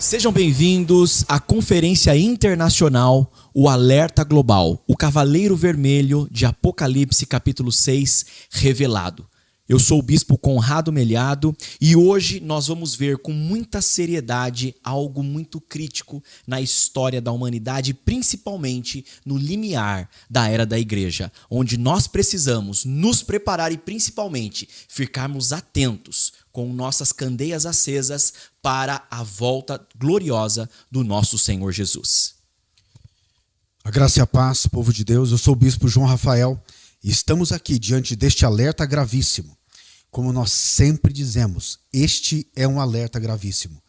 Sejam bem-vindos à Conferência Internacional, o Alerta Global, o Cavaleiro Vermelho de Apocalipse, capítulo 6, revelado. Eu sou o Bispo Conrado Melhado e hoje nós vamos ver com muita seriedade algo muito crítico na história da humanidade, principalmente no limiar da Era da Igreja, onde nós precisamos nos preparar e principalmente ficarmos atentos com nossas candeias acesas para a volta gloriosa do nosso Senhor Jesus. A graça e a paz, povo de Deus, eu sou o Bispo João Rafael e estamos aqui diante deste alerta gravíssimo. Como nós sempre dizemos, este é um alerta gravíssimo.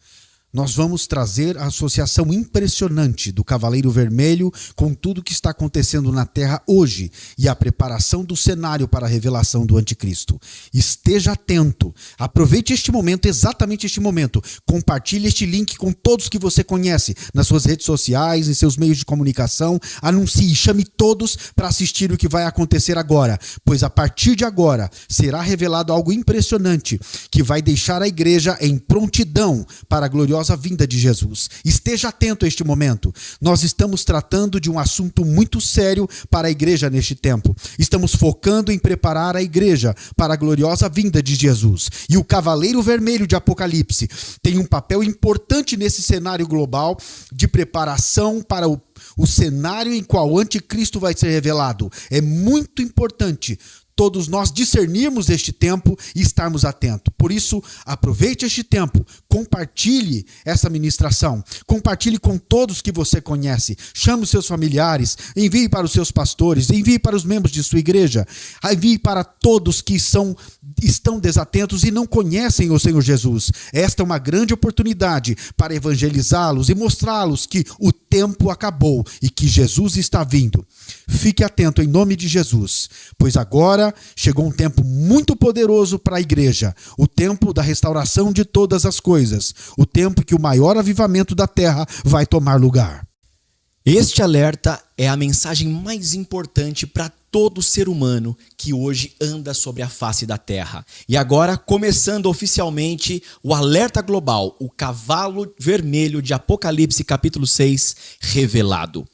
Nós vamos trazer a associação impressionante do Cavaleiro Vermelho com tudo que está acontecendo na Terra hoje e a preparação do cenário para a revelação do Anticristo. Esteja atento, aproveite este momento, exatamente este momento. Compartilhe este link com todos que você conhece, nas suas redes sociais, em seus meios de comunicação. Anuncie, chame todos para assistir o que vai acontecer agora, pois a partir de agora será revelado algo impressionante que vai deixar a igreja em prontidão para a gloriosa vinda de Jesus. Esteja atento a este momento. Nós estamos tratando de um assunto muito sério para a igreja neste tempo. Estamos focando em preparar a igreja para a gloriosa vinda de Jesus. E o Cavaleiro Vermelho de Apocalipse tem um papel importante nesse cenário global de preparação para o cenário em qual o Anticristo vai ser revelado. É muito importante todos nós discernirmos este tempo e estarmos atentos. Por isso, aproveite este tempo, compartilhe essa ministração, compartilhe com todos que você conhece, chame os seus familiares, envie para os seus pastores, envie para os membros de sua igreja, envie para todos que estão desatentos e não conhecem o Senhor Jesus. Esta é uma grande oportunidade para evangelizá-los e mostrá-los que o tempo acabou e que Jesus está vindo. Fique atento em nome de Jesus, pois agora chegou um tempo muito poderoso para a igreja, o tempo da restauração de todas as coisas, o tempo que o maior avivamento da terra vai tomar lugar. Este alerta é a mensagem mais importante para todo ser humano que hoje anda sobre a face da terra. E agora, começando oficialmente o alerta global, o Cavalo Vermelho de Apocalipse, capítulo 6, revelado.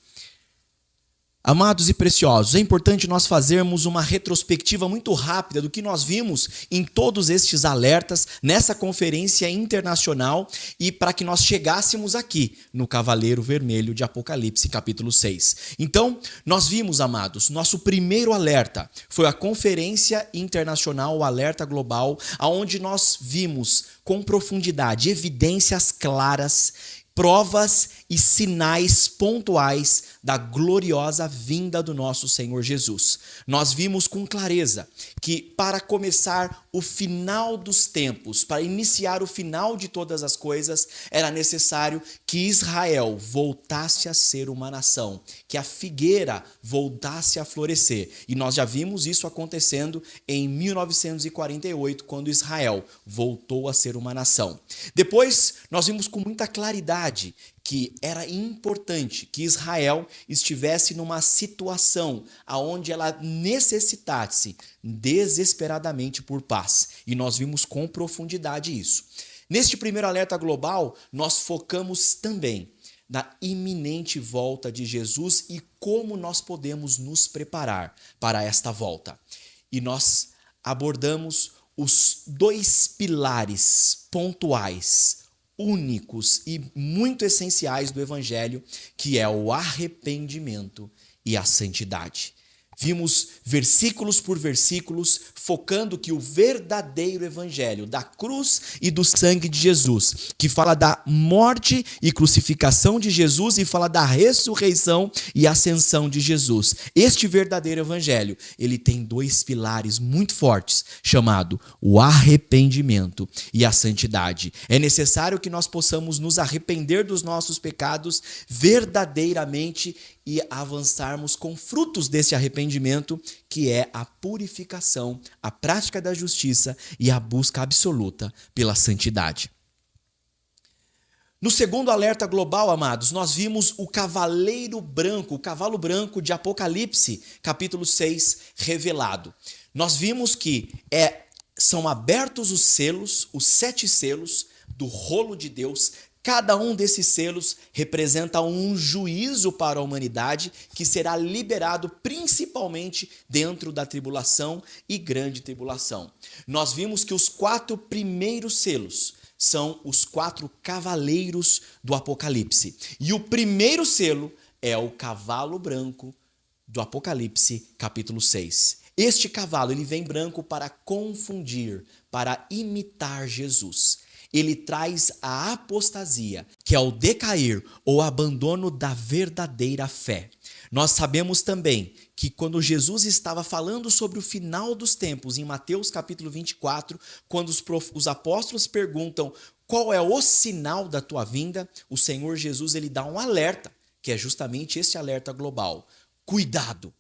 Amados e preciosos, é importante nós fazermos uma retrospectiva muito rápida do que nós vimos em todos estes alertas nessa conferência internacional e para que nós chegássemos aqui no Cavaleiro Vermelho de Apocalipse, capítulo 6. Então, nós vimos, amados, nosso primeiro alerta foi a conferência internacional, o alerta global, onde nós vimos com profundidade evidências claras, provas e sinais pontuais da gloriosa vinda do nosso Senhor Jesus. Nós vimos com clareza que para começar o final dos tempos, para iniciar o final de todas as coisas, era necessário que Israel voltasse a ser uma nação, que a figueira voltasse a florescer. E nós já vimos isso acontecendo em 1948, quando Israel voltou a ser uma nação. Depois, nós vimos com muita claridade que era importante que Israel estivesse numa situação onde ela necessitasse desesperadamente por paz. E nós vimos com profundidade isso. Neste primeiro alerta global, nós focamos também na iminente volta de Jesus e como nós podemos nos preparar para esta volta. E nós abordamos os dois pilares pontuais, únicos e muito essenciais do Evangelho, que é o arrependimento e a santidade. Vimos versículos por versículos, focando que o verdadeiro evangelho da cruz e do sangue de Jesus, que fala da morte e crucificação de Jesus e fala da ressurreição e ascensão de Jesus. Este verdadeiro evangelho, ele tem dois pilares muito fortes, chamado o arrependimento e a santidade. É necessário que nós possamos nos arrepender dos nossos pecados verdadeiramente e avançarmos com frutos desse arrependimento, que é a purificação, a prática da justiça e a busca absoluta pela santidade. No segundo alerta global, amados, nós vimos o cavaleiro branco, o cavalo branco de Apocalipse, capítulo 6, revelado. Nós vimos que são abertos os selos, os 7 selos do rolo de Deus, Cada um desses selos representa um juízo para a humanidade que será liberado principalmente dentro da tribulação e grande tribulação. Nós vimos que os 4 primeiros selos são os 4 cavaleiros do Apocalipse. E o primeiro selo é o cavalo branco do Apocalipse, capítulo 6. Este cavalo, ele vem branco para confundir, para imitar Jesus. Ele traz a apostasia, que é o decair ou abandono da verdadeira fé. Nós sabemos também que quando Jesus estava falando sobre o final dos tempos, em Mateus capítulo 24, quando os apóstolos perguntam qual é o sinal da tua vinda, o Senhor Jesus ele dá um alerta, que é justamente este alerta global. Cuidado,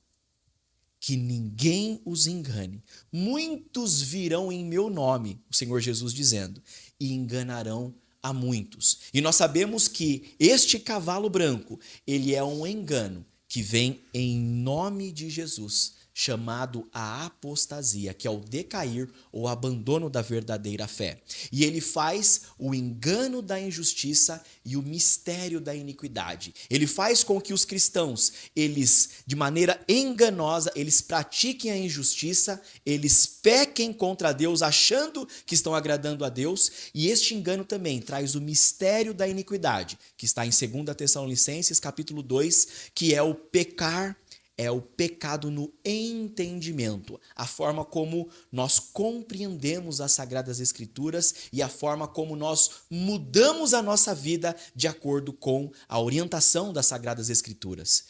que ninguém os engane. Muitos virão em meu nome, o Senhor Jesus dizendo, e enganarão a muitos. E nós sabemos que este cavalo branco, ele é um engano que vem em nome de Jesus, chamado a apostasia, que é o decair ou abandono da verdadeira fé. E ele faz o engano da injustiça e o mistério da iniquidade. Ele faz com que os cristãos, eles, de maneira enganosa, eles pratiquem a injustiça, eles pequem contra Deus, achando que estão agradando a Deus, e este engano também traz o mistério da iniquidade, que está em 2 Tessalonicenses, capítulo 2, que é o pecar, é o pecado no entendimento, a forma como nós compreendemos as Sagradas Escrituras e a forma como nós mudamos a nossa vida de acordo com a orientação das Sagradas Escrituras.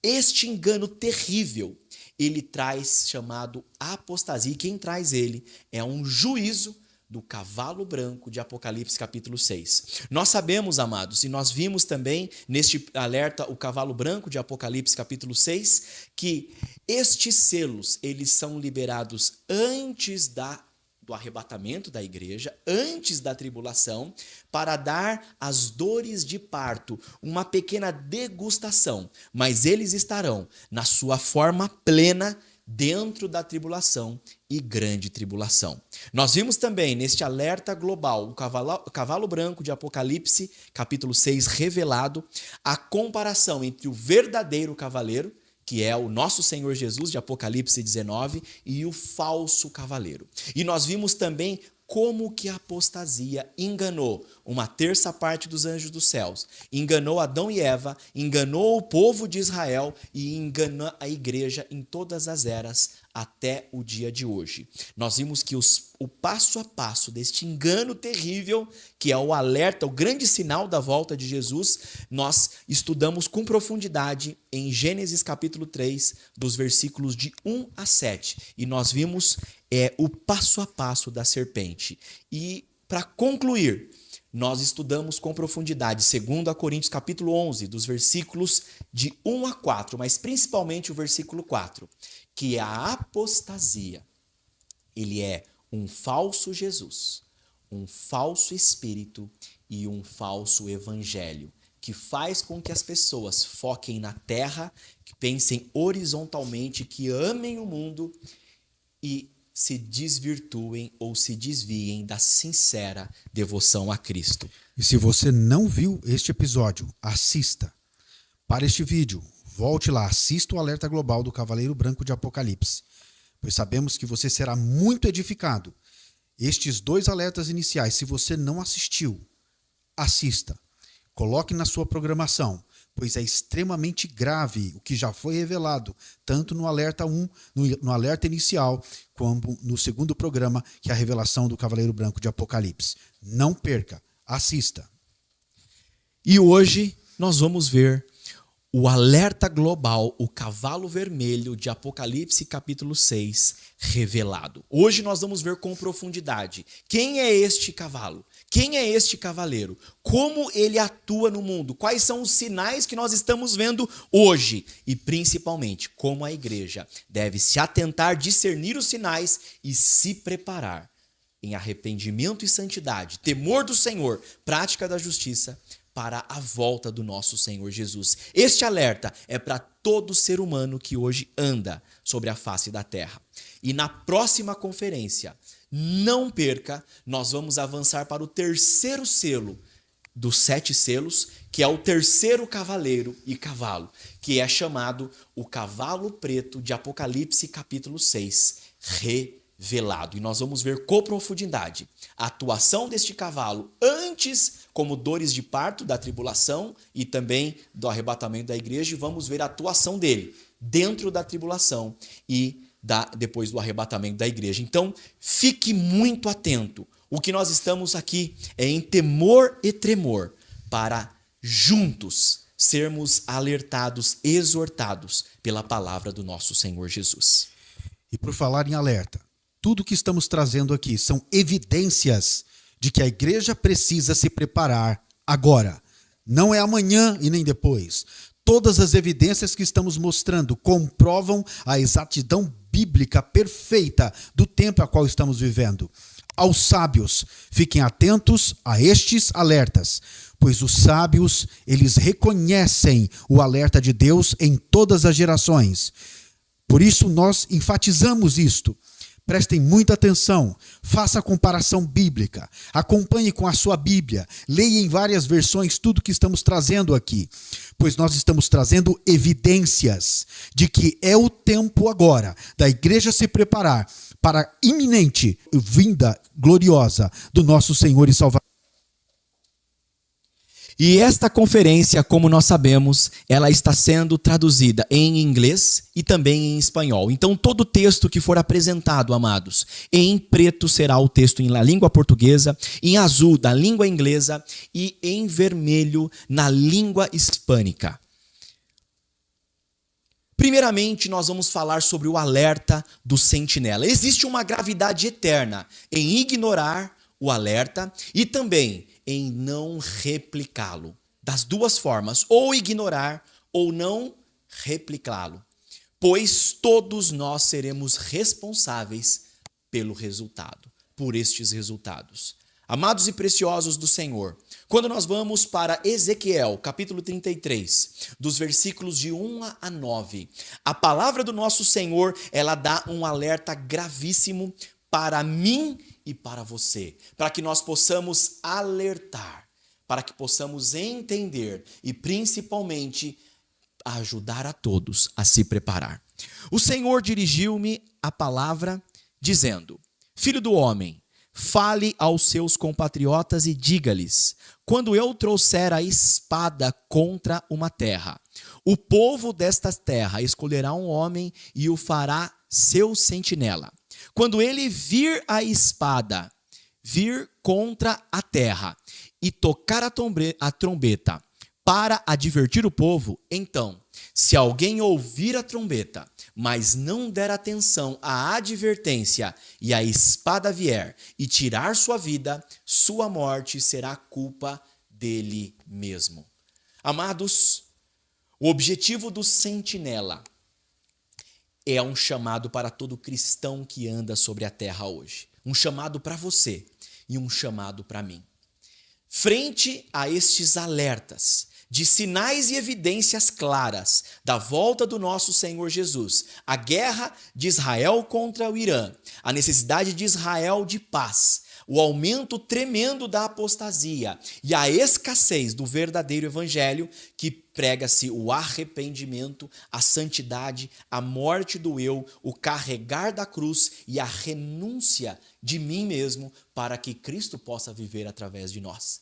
Este engano terrível, ele traz chamado apostasia, e quem traz ele é um juízo do cavalo branco de Apocalipse capítulo 6. Nós sabemos, amados, e nós vimos também neste alerta o cavalo branco de Apocalipse capítulo 6, que estes selos, eles são liberados antes do arrebatamento da igreja, antes da tribulação, para dar às dores de parto uma pequena degustação, mas eles estarão na sua forma plena dentro da tribulação e grande tribulação. Nós vimos também neste alerta global, o cavalo branco de Apocalipse, capítulo 6, revelado, a comparação entre o verdadeiro cavaleiro, que é o nosso Senhor Jesus, de Apocalipse 19, e o falso cavaleiro. E nós vimos também como que a apostasia enganou uma terça parte dos anjos dos céus, enganou Adão e Eva, enganou o povo de Israel e enganou a igreja em todas as eras até o dia de hoje. Nós vimos que o passo a passo deste engano terrível, que é o alerta, o grande sinal da volta de Jesus, nós estudamos com profundidade em Gênesis capítulo 3, dos versículos de 1 a 7. E nós vimos o passo a passo da serpente. E para concluir, nós estudamos com profundidade 2 Coríntios capítulo 11, dos versículos de 1 a 4, mas principalmente o versículo 4, que a apostasia, ele é um falso Jesus, um falso espírito e um falso evangelho, que faz com que as pessoas foquem na terra, que pensem horizontalmente, que amem o mundo e se desvirtuem ou se desviem da sincera devoção a Cristo. E se você não viu este episódio, assista. Para este vídeo, volte lá, assista o alerta global do Cavaleiro Branco de Apocalipse, pois sabemos que você será muito edificado. Estes 2 alertas iniciais, se você não assistiu, assista. Coloque na sua programação, pois é extremamente grave o que já foi revelado, tanto no alerta 1, no alerta inicial, como no segundo programa, que é a revelação do Cavaleiro Branco de Apocalipse. Não perca, assista. E hoje nós vamos ver o alerta global, o cavalo vermelho de Apocalipse capítulo 6, revelado. Hoje nós vamos ver com profundidade quem é este cavalo, quem é este cavaleiro, como ele atua no mundo, quais são os sinais que nós estamos vendo hoje e principalmente como a igreja deve se atentar, discernir os sinais e se preparar em arrependimento e santidade, temor do Senhor, prática da justiça, para a volta do nosso Senhor Jesus. Este alerta é para todo ser humano que hoje anda sobre a face da terra. E na próxima conferência, não perca, nós vamos avançar para o terceiro selo dos 7 selos, que é o terceiro cavaleiro e cavalo, que é chamado o cavalo preto de Apocalipse capítulo 6, revelado. E nós vamos ver com profundidade a atuação deste cavalo antes, como dores de parto da tribulação e também do arrebatamento da igreja, e vamos ver a atuação dele dentro da tribulação e depois do arrebatamento da igreja. Então, fique muito atento. O que nós estamos aqui é em temor e tremor para juntos sermos alertados, exortados pela palavra do nosso Senhor Jesus. E por falar em alerta, tudo que estamos trazendo aqui são evidências de que a igreja precisa se preparar agora. Não é amanhã e nem depois. Todas as evidências que estamos mostrando comprovam a exatidão bíblica perfeita do tempo a qual estamos vivendo. Aos sábios, fiquem atentos a estes alertas, pois os sábios, eles reconhecem o alerta de Deus em todas as gerações. Por isso nós enfatizamos isto. Prestem muita atenção, faça a comparação bíblica, acompanhe com a sua Bíblia, leia em várias versões tudo que estamos trazendo aqui, pois nós estamos trazendo evidências de que é o tempo agora da igreja se preparar para a iminente vinda gloriosa do nosso Senhor e Salvador. E esta conferência, como nós sabemos, ela está sendo traduzida em inglês e também em espanhol. Então, todo texto que for apresentado, amados, em preto será o texto na língua portuguesa, em azul da língua inglesa e em vermelho na língua hispânica. Primeiramente, nós vamos falar sobre o alerta do sentinela. Existe uma gravidade eterna em ignorar o alerta e também em não replicá-lo. Das duas formas, ou ignorar ou não replicá-lo. Pois todos nós seremos responsáveis pelo resultado, por estes resultados. Amados e preciosos do Senhor, quando nós vamos para Ezequiel, capítulo 33, dos versículos de 1 a 9, a palavra do nosso Senhor, ela dá um alerta gravíssimo para mim e para você, para que nós possamos alertar, para que possamos entender e principalmente ajudar a todos a se preparar. O Senhor dirigiu-me a palavra dizendo: Filho do homem, fale aos seus compatriotas e diga-lhes: quando eu trouxer a espada contra uma terra, o povo desta terra escolherá um homem e o fará seu sentinela. Quando ele vir a espada vir contra a terra e tocar a trombeta para advertir o povo, então, se alguém ouvir a trombeta, mas não der atenção à advertência e a espada vier e tirar sua vida, sua morte será culpa dele mesmo. Amados, o objetivo do sentinela é um chamado para todo cristão que anda sobre a terra hoje. Um chamado para você e um chamado para mim. Frente a estes alertas de sinais e evidências claras da volta do nosso Senhor Jesus, a guerra de Israel contra o Irã, a necessidade de Israel de paz, o aumento tremendo da apostasia e a escassez do verdadeiro evangelho, que prega-se o arrependimento, a santidade, a morte do eu, o carregar da cruz e a renúncia de mim mesmo para que Cristo possa viver através de nós.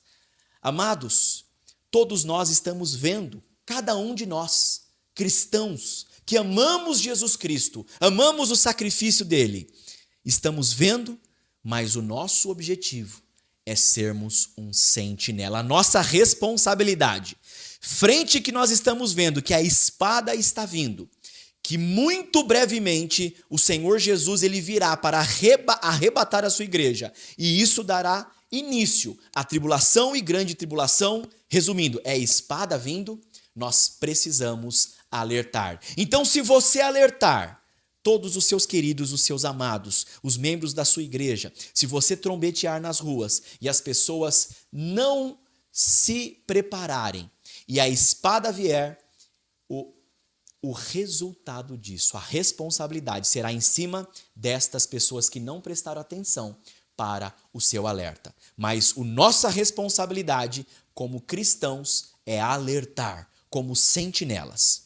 Amados, todos nós estamos vendo, cada um de nós, cristãos, que amamos Jesus Cristo, amamos o sacrifício dele, estamos vendo, mas o nosso objetivo é sermos um sentinela. A nossa responsabilidade, frente que nós estamos vendo que a espada está vindo, que muito brevemente o Senhor Jesus ele virá para arrebatar a sua igreja, e isso dará início à tribulação e grande tribulação. Resumindo, é a espada vindo, nós precisamos alertar. Então, se você alertar todos os seus queridos, os seus amados, os membros da sua igreja, se você trombetear nas ruas e as pessoas não se prepararem e a espada vier, o resultado disso, a responsabilidade será em cima destas pessoas que não prestaram atenção, para o seu alerta. Mas a nossa responsabilidade como cristãos é alertar como sentinelas.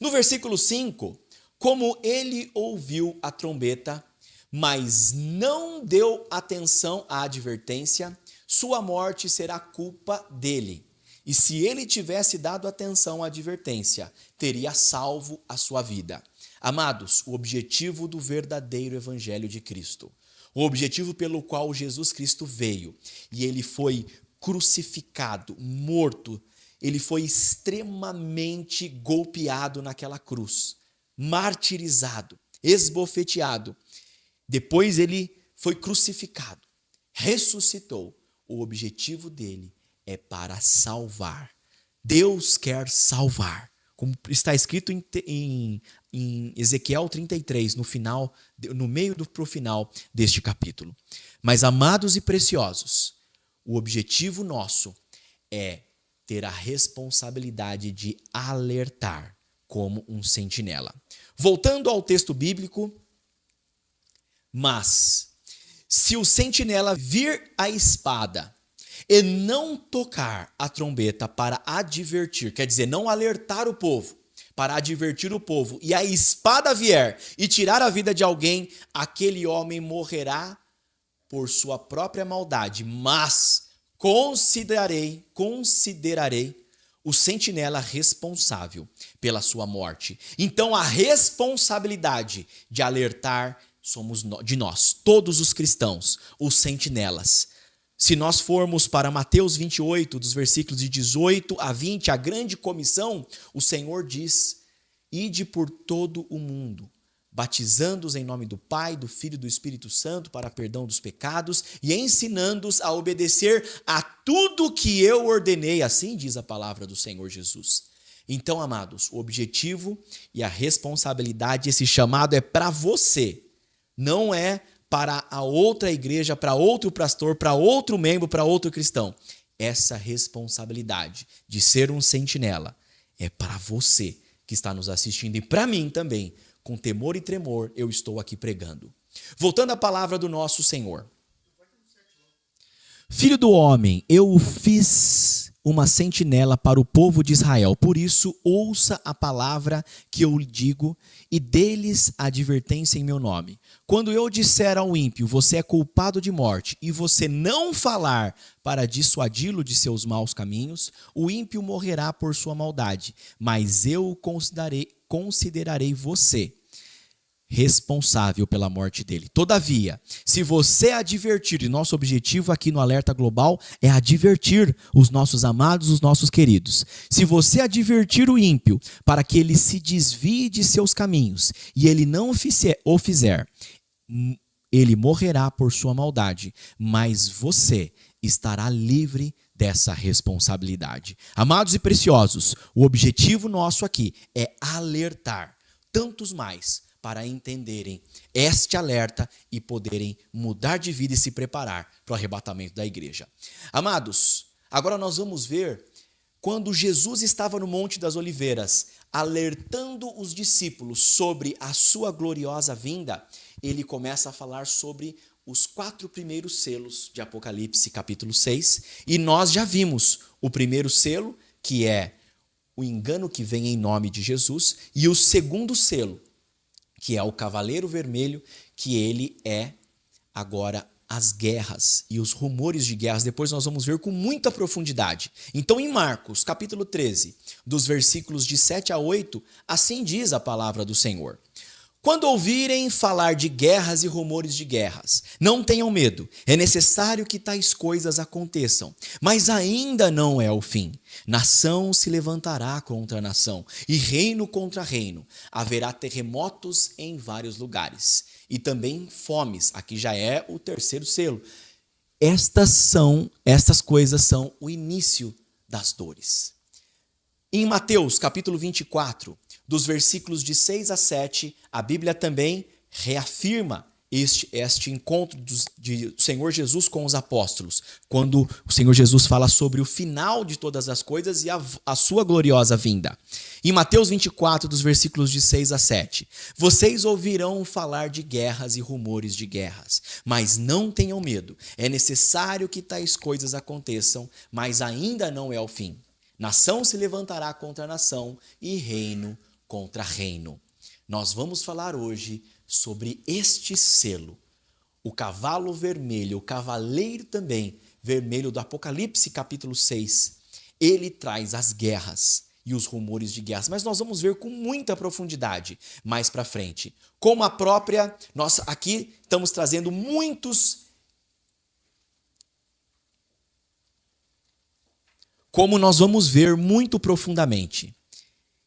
No versículo 5, como ele ouviu a trombeta, mas não deu atenção à advertência, sua morte será culpa dele. E se ele tivesse dado atenção à advertência, teria salvo a sua vida. Amados, o objetivo do verdadeiro evangelho de Cristo, o objetivo pelo qual Jesus Cristo veio, e ele foi crucificado, morto, ele foi extremamente golpeado naquela cruz, martirizado, esbofeteado. Depois ele foi crucificado, ressuscitou. O objetivo dele é para salvar. Deus quer salvar. Como está escrito em Ezequiel 33, no meio para o final deste capítulo. Mas, amados e preciosos, o objetivo nosso é ter a responsabilidade de alertar como um sentinela. Voltando ao texto bíblico, mas se o sentinela vir a espada e não tocar a trombeta para advertir, quer dizer, não alertar o povo, para advertir o povo, e a espada vier e tirar a vida de alguém, aquele homem morrerá por sua própria maldade, mas considerarei o sentinela responsável pela sua morte. Então a responsabilidade de alertar somos de nós, todos os cristãos, os sentinelas. Se nós formos para Mateus 28, dos versículos de 18 a 20, a grande comissão, o Senhor diz: ide por todo o mundo, batizando-os em nome do Pai, do Filho e do Espírito Santo para perdão dos pecados e ensinando-os a obedecer a tudo que eu ordenei, assim diz a palavra do Senhor Jesus. Então, amados, o objetivo e a responsabilidade, esse chamado é para você, não é para a outra igreja, para outro pastor, para outro membro, para outro cristão. Essa responsabilidade de ser um sentinela é para você que está nos assistindo e para mim também. Com temor e tremor eu estou aqui pregando. Voltando à palavra do nosso Senhor. Filho do homem, eu o fiz uma sentinela para o povo de Israel. Por isso, ouça a palavra que eu lhe digo e dê-lhes advertência em meu nome. Quando eu disser ao ímpio, você é culpado de morte, e você não falar para dissuadi-lo de seus maus caminhos, o ímpio morrerá por sua maldade, mas eu considerarei você responsável pela morte dele. Todavia, se você advertir, e nosso objetivo aqui no Alerta Global é advertir os nossos amados, os nossos queridos. Se você advertir o ímpio para que ele se desvie de seus caminhos e ele não o fizer, ele morrerá por sua maldade, mas você estará livre dessa responsabilidade. Amados e preciosos, o objetivo nosso aqui é alertar tantos mais para entenderem este alerta e poderem mudar de vida e se preparar para o arrebatamento da igreja. Amados, agora nós vamos ver quando Jesus estava no Monte das Oliveiras, alertando os discípulos sobre a sua gloriosa vinda, ele começa a falar sobre os 4 primeiros selos de Apocalipse, capítulo 6, e nós já vimos o primeiro selo, que é o engano que vem em nome de Jesus, e o segundo selo, que é o cavaleiro vermelho, que ele é agora as guerras e os rumores de guerras. Depois nós vamos ver com muita profundidade. Então, em Marcos, capítulo 13, dos versículos de 7 a 8, assim diz a palavra do Senhor. Quando ouvirem falar de guerras e rumores de guerras, não tenham medo. É necessário que tais coisas aconteçam, mas ainda não é o fim. Nação se levantará contra nação e reino contra reino. Haverá terremotos em vários lugares e também fomes. Aqui já é o terceiro selo. Estas coisas são o início das dores. Em Mateus, capítulo 24, dos versículos de 6 a 7, a Bíblia também reafirma este encontro do Senhor Jesus com os apóstolos, quando o Senhor Jesus fala sobre o final de todas as coisas e a sua gloriosa vinda. Em Mateus 24, dos versículos de 6 a 7, vocês ouvirão falar de guerras e rumores de guerras, mas não tenham medo, é necessário que tais coisas aconteçam, mas ainda não é o fim. Nação se levantará contra nação e reino contra reino. Nós vamos falar hoje sobre este selo, o cavalo vermelho, o cavaleiro também vermelho do Apocalipse capítulo 6. Ele traz as guerras e os rumores de guerras, mas nós vamos ver com muita profundidade mais para frente. Como a própria, nós aqui estamos trazendo como nós vamos ver muito profundamente.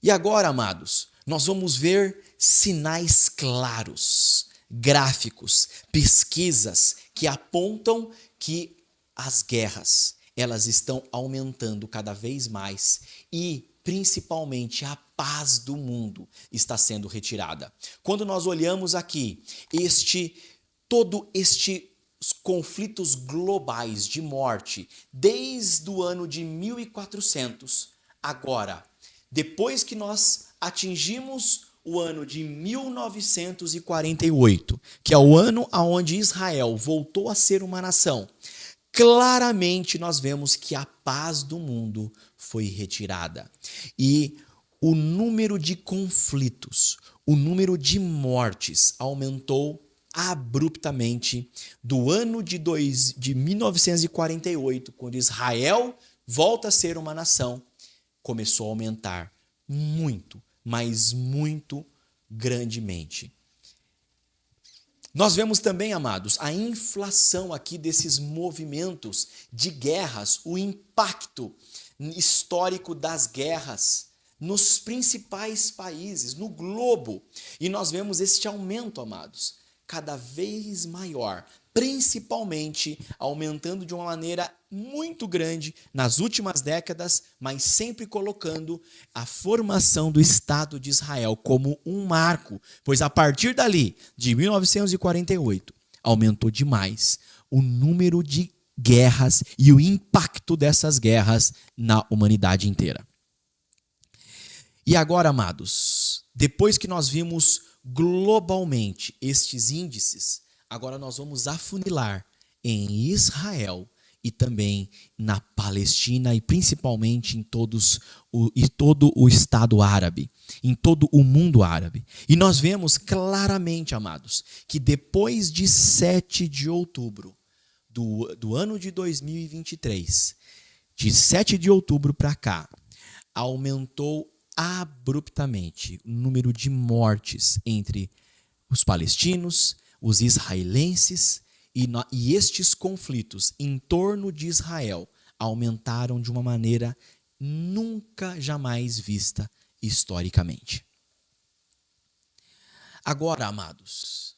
E agora, amados, nós vamos ver sinais claros, gráficos, pesquisas que apontam que as guerras, elas estão aumentando cada vez mais e principalmente a paz do mundo está sendo retirada. Quando nós olhamos aqui todo estes conflitos globais de morte desde o ano de 1400, agora, depois que nós atingimos o ano de 1948, que é o ano onde Israel voltou a ser uma nação, claramente nós vemos que a paz do mundo foi retirada. E o número de conflitos, o número de mortes aumentou abruptamente do ano de 1948, quando Israel volta a ser uma nação, começou a aumentar muito, mas muito grandemente. Nós vemos também, amados, a inflação aqui desses movimentos de guerras, o impacto histórico das guerras nos principais países, no globo. E nós vemos este aumento, amados, cada vez maior, principalmente aumentando de uma maneira muito grande nas últimas décadas, mas sempre colocando a formação do Estado de Israel como um marco, pois a partir dali, de 1948, aumentou demais o número de guerras e o impacto dessas guerras na humanidade inteira. E agora, amados, depois que nós vimos globalmente estes índices, agora nós vamos afunilar em Israel e também na Palestina e principalmente em todo o Estado árabe, em todo o mundo árabe. E nós vemos claramente, amados, que depois de 7 de outubro do ano de 2023, de 7 de outubro para cá, aumentou abruptamente o número de mortes entre os palestinos, os israelenses, e estes conflitos em torno de Israel aumentaram de uma maneira nunca jamais vista historicamente. Agora, amados,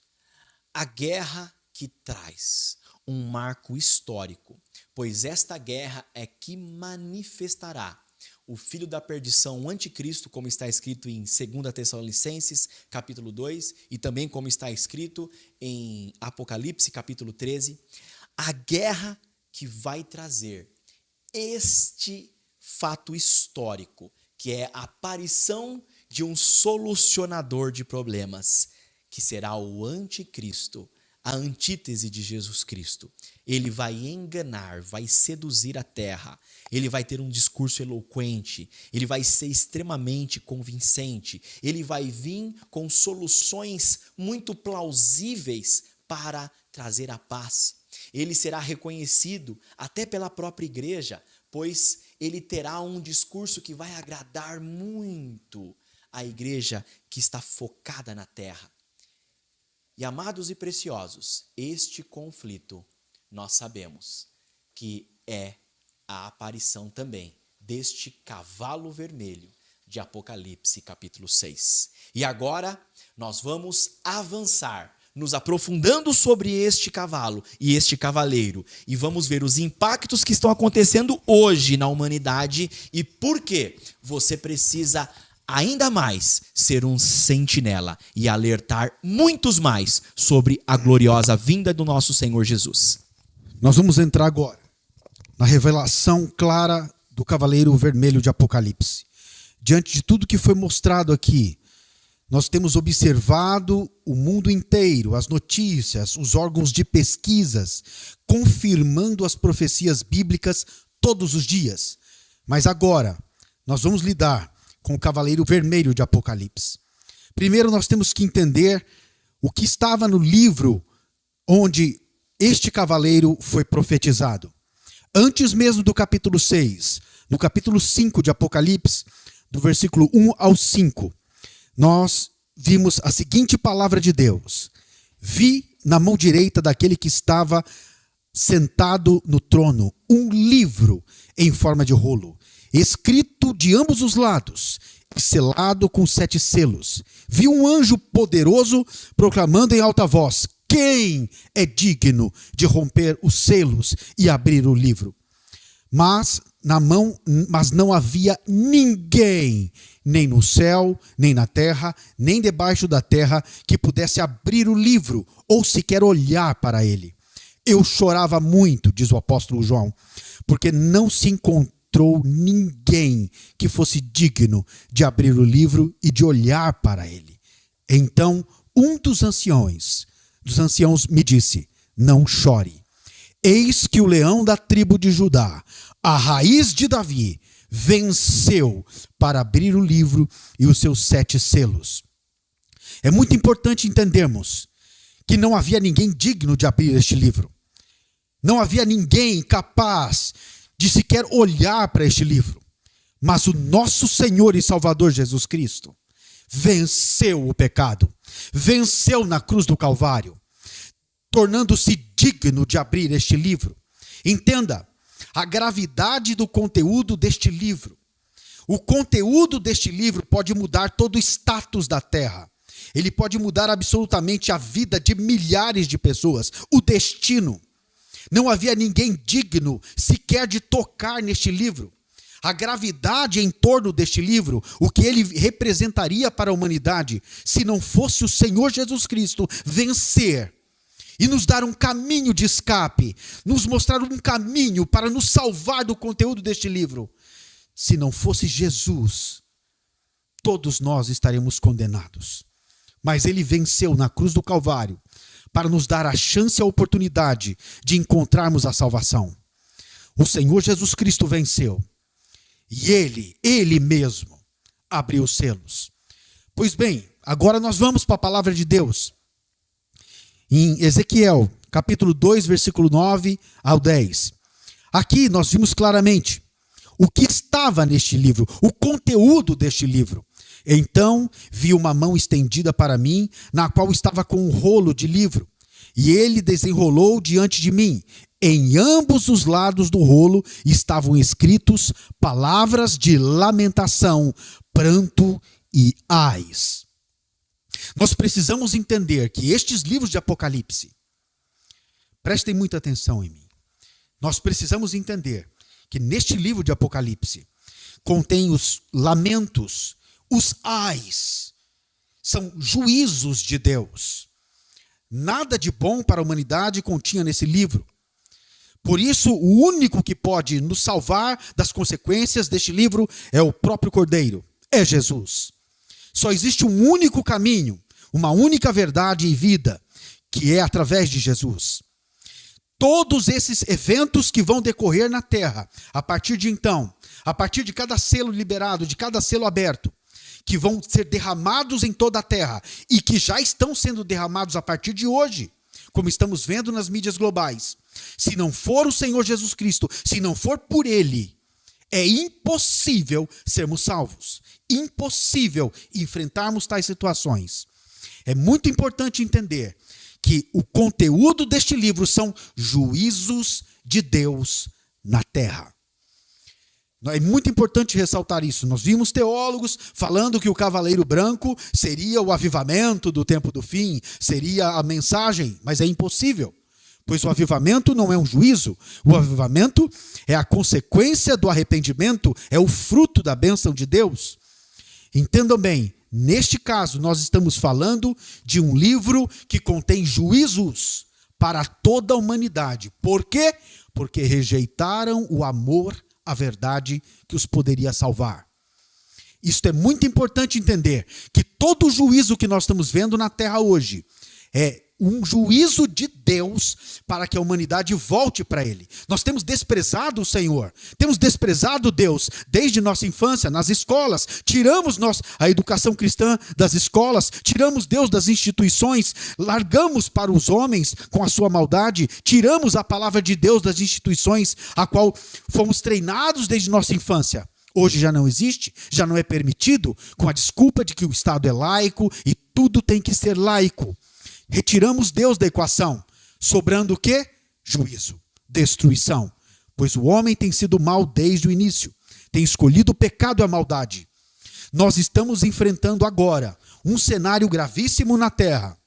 a guerra que traz um marco histórico, pois esta guerra é que manifestará o filho da perdição, o anticristo, como está escrito em 2 Tessalonicenses, capítulo 2, e também como está escrito em Apocalipse, capítulo 13, a guerra que vai trazer este fato histórico, que é a aparição de um solucionador de problemas, que será o anticristo, a antítese de Jesus Cristo. Ele vai enganar, vai seduzir a terra, ele vai ter um discurso eloquente, ele vai ser extremamente convincente, ele vai vir com soluções muito plausíveis para trazer a paz. Ele será reconhecido até pela própria igreja, pois ele terá um discurso que vai agradar muito a igreja que está focada na terra. E amados e preciosos, este conflito, nós sabemos que é a aparição também deste cavalo vermelho de Apocalipse capítulo 6. E agora nós vamos avançar, nos aprofundando sobre este cavalo e este cavaleiro, e vamos ver os impactos que estão acontecendo hoje na humanidade e por que você precisa ainda mais ser um sentinela e alertar muitos mais sobre a gloriosa vinda do nosso Senhor Jesus. Nós vamos entrar agora na revelação clara do Cavaleiro Vermelho de Apocalipse. Diante de tudo que foi mostrado aqui, nós temos observado o mundo inteiro, as notícias, os órgãos de pesquisas, confirmando as profecias bíblicas todos os dias. Mas agora, nós vamos lidar com o Cavaleiro Vermelho de Apocalipse. Primeiro, nós temos que entender o que estava no livro onde este cavaleiro foi profetizado. Antes mesmo do capítulo 6, no capítulo 5 de Apocalipse, do versículo 1 ao 5, nós vimos a seguinte palavra de Deus: vi na mão direita daquele que estava sentado no trono um livro em forma de rolo, escrito de ambos os lados, e selado com 7 selos. Vi um anjo poderoso proclamando em alta voz: quem é digno de romper os selos e abrir o livro? Mas não havia ninguém, nem no céu, nem na terra, nem debaixo da terra, que pudesse abrir o livro ou sequer olhar para ele. Eu chorava muito, diz o apóstolo João, porque não se encontrou ninguém que fosse digno de abrir o livro e de olhar para ele. Então, um dos anciãos me disse: não chore. Eis que o leão da tribo de Judá, a raiz de Davi, venceu para abrir o livro e os seus 7 selos. É muito importante entendermos que não havia ninguém digno de abrir este livro. Não havia ninguém capaz de sequer olhar para este livro. Mas o nosso Senhor e Salvador Jesus Cristo venceu o pecado, venceu na cruz do Calvário, tornando-se digno de abrir este livro. Entenda a gravidade do conteúdo deste livro. O conteúdo deste livro pode mudar todo o status da terra. Ele pode mudar absolutamente a vida de milhares de pessoas, o destino. Não havia ninguém digno sequer de tocar neste livro. A gravidade em torno deste livro, o que ele representaria para a humanidade, se não fosse o Senhor Jesus Cristo vencer e nos dar um caminho de escape, nos mostrar um caminho para nos salvar do conteúdo deste livro. Se não fosse Jesus, todos nós estaremos condenados. Mas ele venceu na cruz do Calvário para nos dar a chance e a oportunidade de encontrarmos a salvação. O Senhor Jesus Cristo venceu. E ele mesmo abriu os selos. Pois bem, agora nós vamos para a palavra de Deus. Em Ezequiel, capítulo 2, versículo 9 ao 10. Aqui nós vimos claramente o que estava neste livro, o conteúdo deste livro. Então vi uma mão estendida para mim, na qual estava com um rolo de livro. E ele desenrolou diante de mim. Em ambos os lados do rolo estavam escritos palavras de lamentação, pranto e ais. Nós precisamos entender que estes livros de Apocalipse, prestem muita atenção em mim, nós precisamos entender que neste livro de Apocalipse contém os lamentos, os ais, são juízos de Deus. Nada de bom para a humanidade continha nesse livro. Por isso, o único que pode nos salvar das consequências deste livro é o próprio Cordeiro, é Jesus. Só existe um único caminho, uma única verdade e vida, que é através de Jesus. Todos esses eventos que vão decorrer na terra, a partir de então, a partir de cada selo liberado, de cada selo aberto, que vão ser derramados em toda a terra e que já estão sendo derramados a partir de hoje, como estamos vendo nas mídias globais. Se não for o Senhor Jesus Cristo, se não for por Ele, é impossível sermos salvos. Impossível enfrentarmos tais situações. É muito importante entender que o conteúdo deste livro são juízos de Deus na terra. É muito importante ressaltar isso. Nós vimos teólogos falando que o cavaleiro branco seria o avivamento do tempo do fim, seria a mensagem, mas é impossível, pois o avivamento não é um juízo. O avivamento é a consequência do arrependimento, é o fruto da bênção de Deus. Entendam bem, neste caso nós estamos falando de um livro que contém juízos para toda a humanidade. Por quê? Porque rejeitaram o amor, a verdade que os poderia salvar. Isto é muito importante entender, que todo juízo que nós estamos vendo na terra hoje é um juízo de Deus para que a humanidade volte para Ele. Nós temos desprezado o Senhor, temos desprezado Deus desde nossa infância, nas escolas, tiramos a educação cristã das escolas, tiramos Deus das instituições, largamos para os homens com a sua maldade, tiramos a palavra de Deus das instituições a qual fomos treinados desde nossa infância. Hoje já não existe, já não é permitido, com a desculpa de que o Estado é laico e tudo tem que ser laico. Retiramos Deus da equação, sobrando o quê? Juízo, destruição. Pois o homem tem sido mau desde o início, tem escolhido o pecado e a maldade. Nós estamos enfrentando agora um cenário gravíssimo na terra,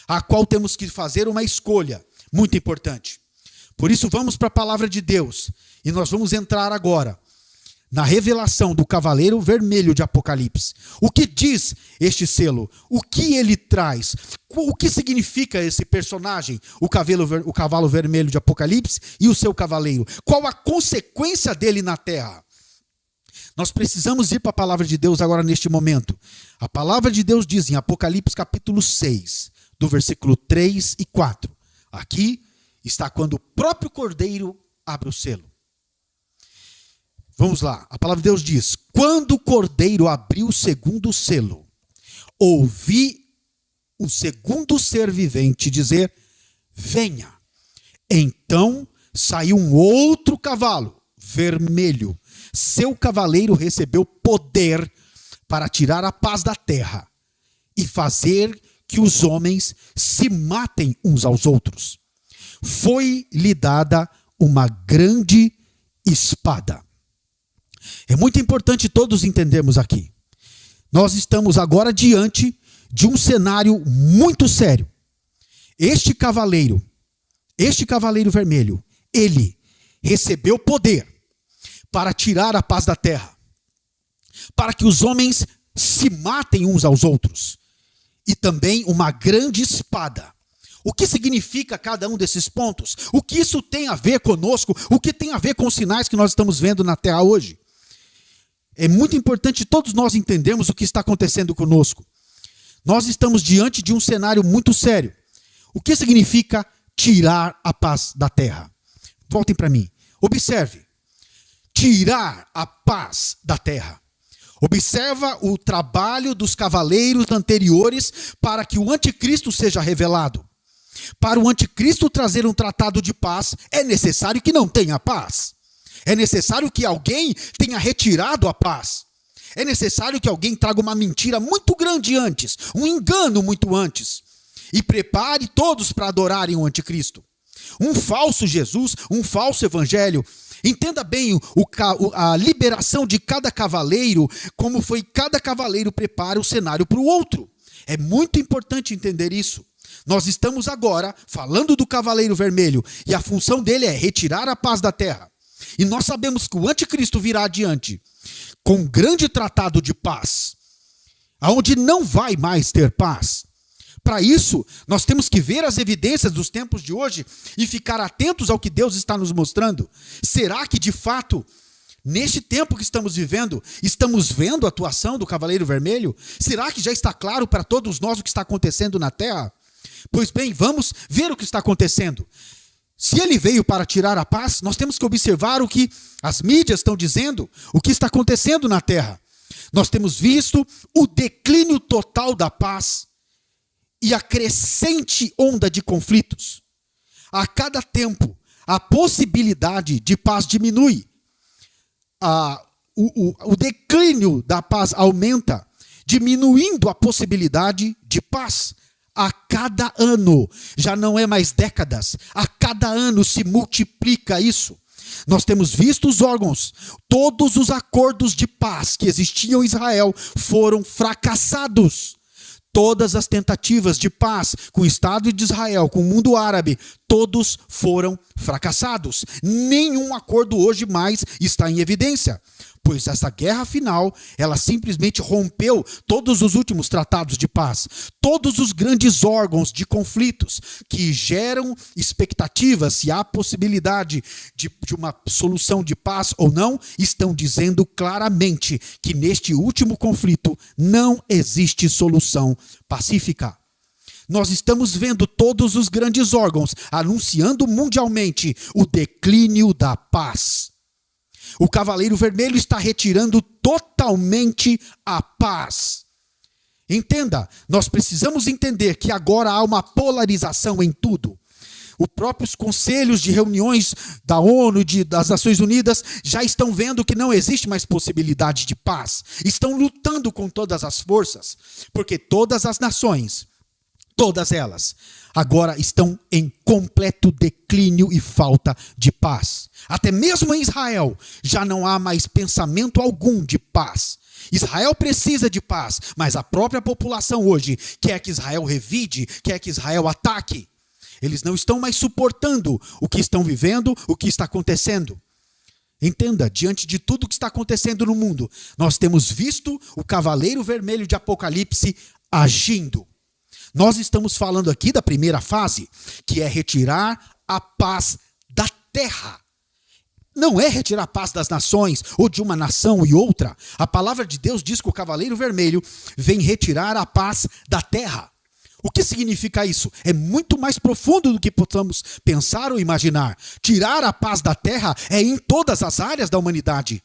a qual temos que fazer uma escolha muito importante. Por isso vamos para a palavra de Deus, e nós vamos entrar agora na revelação do cavaleiro vermelho de Apocalipse. O que diz este selo? O que ele traz? O que significa esse personagem, o cavalo vermelho de Apocalipse e o seu cavaleiro? Qual a consequência dele na terra? Nós precisamos ir para a palavra de Deus agora neste momento. A palavra de Deus diz em Apocalipse capítulo 6, do versículo 3 e 4. Aqui está quando o próprio Cordeiro abre o selo. Vamos lá, a palavra de Deus diz: quando o Cordeiro abriu o segundo selo, ouvi o segundo ser vivente dizer: venha. Então saiu um outro cavalo, vermelho. Seu cavaleiro recebeu poder para tirar a paz da terra e fazer que os homens se matem uns aos outros. Foi-lhe dada uma grande espada. É muito importante todos entendermos aqui. Nós estamos agora diante de um cenário muito sério. Este cavaleiro vermelho, ele recebeu poder para tirar a paz da terra, para que os homens se matem uns aos outros, e também uma grande espada. O que significa cada um desses pontos? O que isso tem a ver conosco? O que tem a ver com os sinais que nós estamos vendo na terra hoje? É muito importante todos nós entendermos o que está acontecendo conosco. Nós estamos diante de um cenário muito sério. O que significa tirar a paz da terra? Voltem para mim. Observe. Tirar a paz da terra. Observa o trabalho dos cavaleiros anteriores para que o anticristo seja revelado. Para o anticristo trazer um tratado de paz, é necessário que não tenha paz. É necessário que alguém tenha retirado a paz. É necessário que alguém traga uma mentira muito grande antes, um engano muito antes, e prepare todos para adorarem o anticristo. Um falso Jesus, um falso evangelho. Entenda bem a liberação de cada cavaleiro, como foi cada cavaleiro prepara o cenário para o outro. É muito importante entender isso. Nós estamos agora falando do cavaleiro vermelho, e a função dele é retirar a paz da terra. E nós sabemos que o anticristo virá adiante com um grande tratado de paz, aonde não vai mais ter paz. Para isso, nós temos que ver as evidências dos tempos de hoje e ficar atentos ao que Deus está nos mostrando. Será que, de fato, neste tempo que estamos vivendo, estamos vendo a atuação do Cavaleiro Vermelho? Será que já está claro para todos nós o que está acontecendo na terra? Pois bem, vamos ver o que está acontecendo. Se ele veio para tirar a paz, nós temos que observar o que as mídias estão dizendo, o que está acontecendo na terra. Nós temos visto o declínio total da paz e a crescente onda de conflitos. A cada tempo, a possibilidade de paz diminui. O declínio da paz aumenta, diminuindo a possibilidade de paz. A cada ano, já não é mais décadas, a cada ano se multiplica isso. Nós temos visto os órgãos, todos os acordos de paz que existiam em Israel foram fracassados. Todas as tentativas de paz com o Estado de Israel, com o mundo árabe, todos foram fracassados. Nenhum acordo hoje mais está em evidência, pois essa guerra final, ela simplesmente rompeu todos os últimos tratados de paz, todos os grandes órgãos de conflitos que geram expectativas se há possibilidade de uma solução de paz ou não, estão dizendo claramente que neste último conflito não existe solução pacífica. Nós estamos vendo todos os grandes órgãos anunciando mundialmente o declínio da paz. O Cavaleiro Vermelho está retirando totalmente a paz. Entenda, nós precisamos entender que agora há uma polarização em tudo. Os próprios conselhos de reuniões da ONU, das Nações Unidas, já estão vendo que não existe mais possibilidade de paz. Estão lutando com todas as forças, porque todas as nações, todas elas, agora estão em completo declínio e falta de paz. Até mesmo em Israel, já não há mais pensamento algum de paz. Israel precisa de paz, mas a própria população hoje quer que Israel revide, quer que Israel ataque. Eles não estão mais suportando o que estão vivendo, o que está acontecendo. Entenda, diante de tudo que está acontecendo no mundo, nós temos visto o Cavaleiro Vermelho de Apocalipse agindo. Nós estamos falando aqui da primeira fase, que é retirar a paz da terra. Não é retirar a paz das nações, ou de uma nação e outra. A palavra de Deus diz que o Cavaleiro Vermelho vem retirar a paz da terra. O que significa isso? É muito mais profundo do que possamos pensar ou imaginar. Tirar a paz da terra é em todas as áreas da humanidade.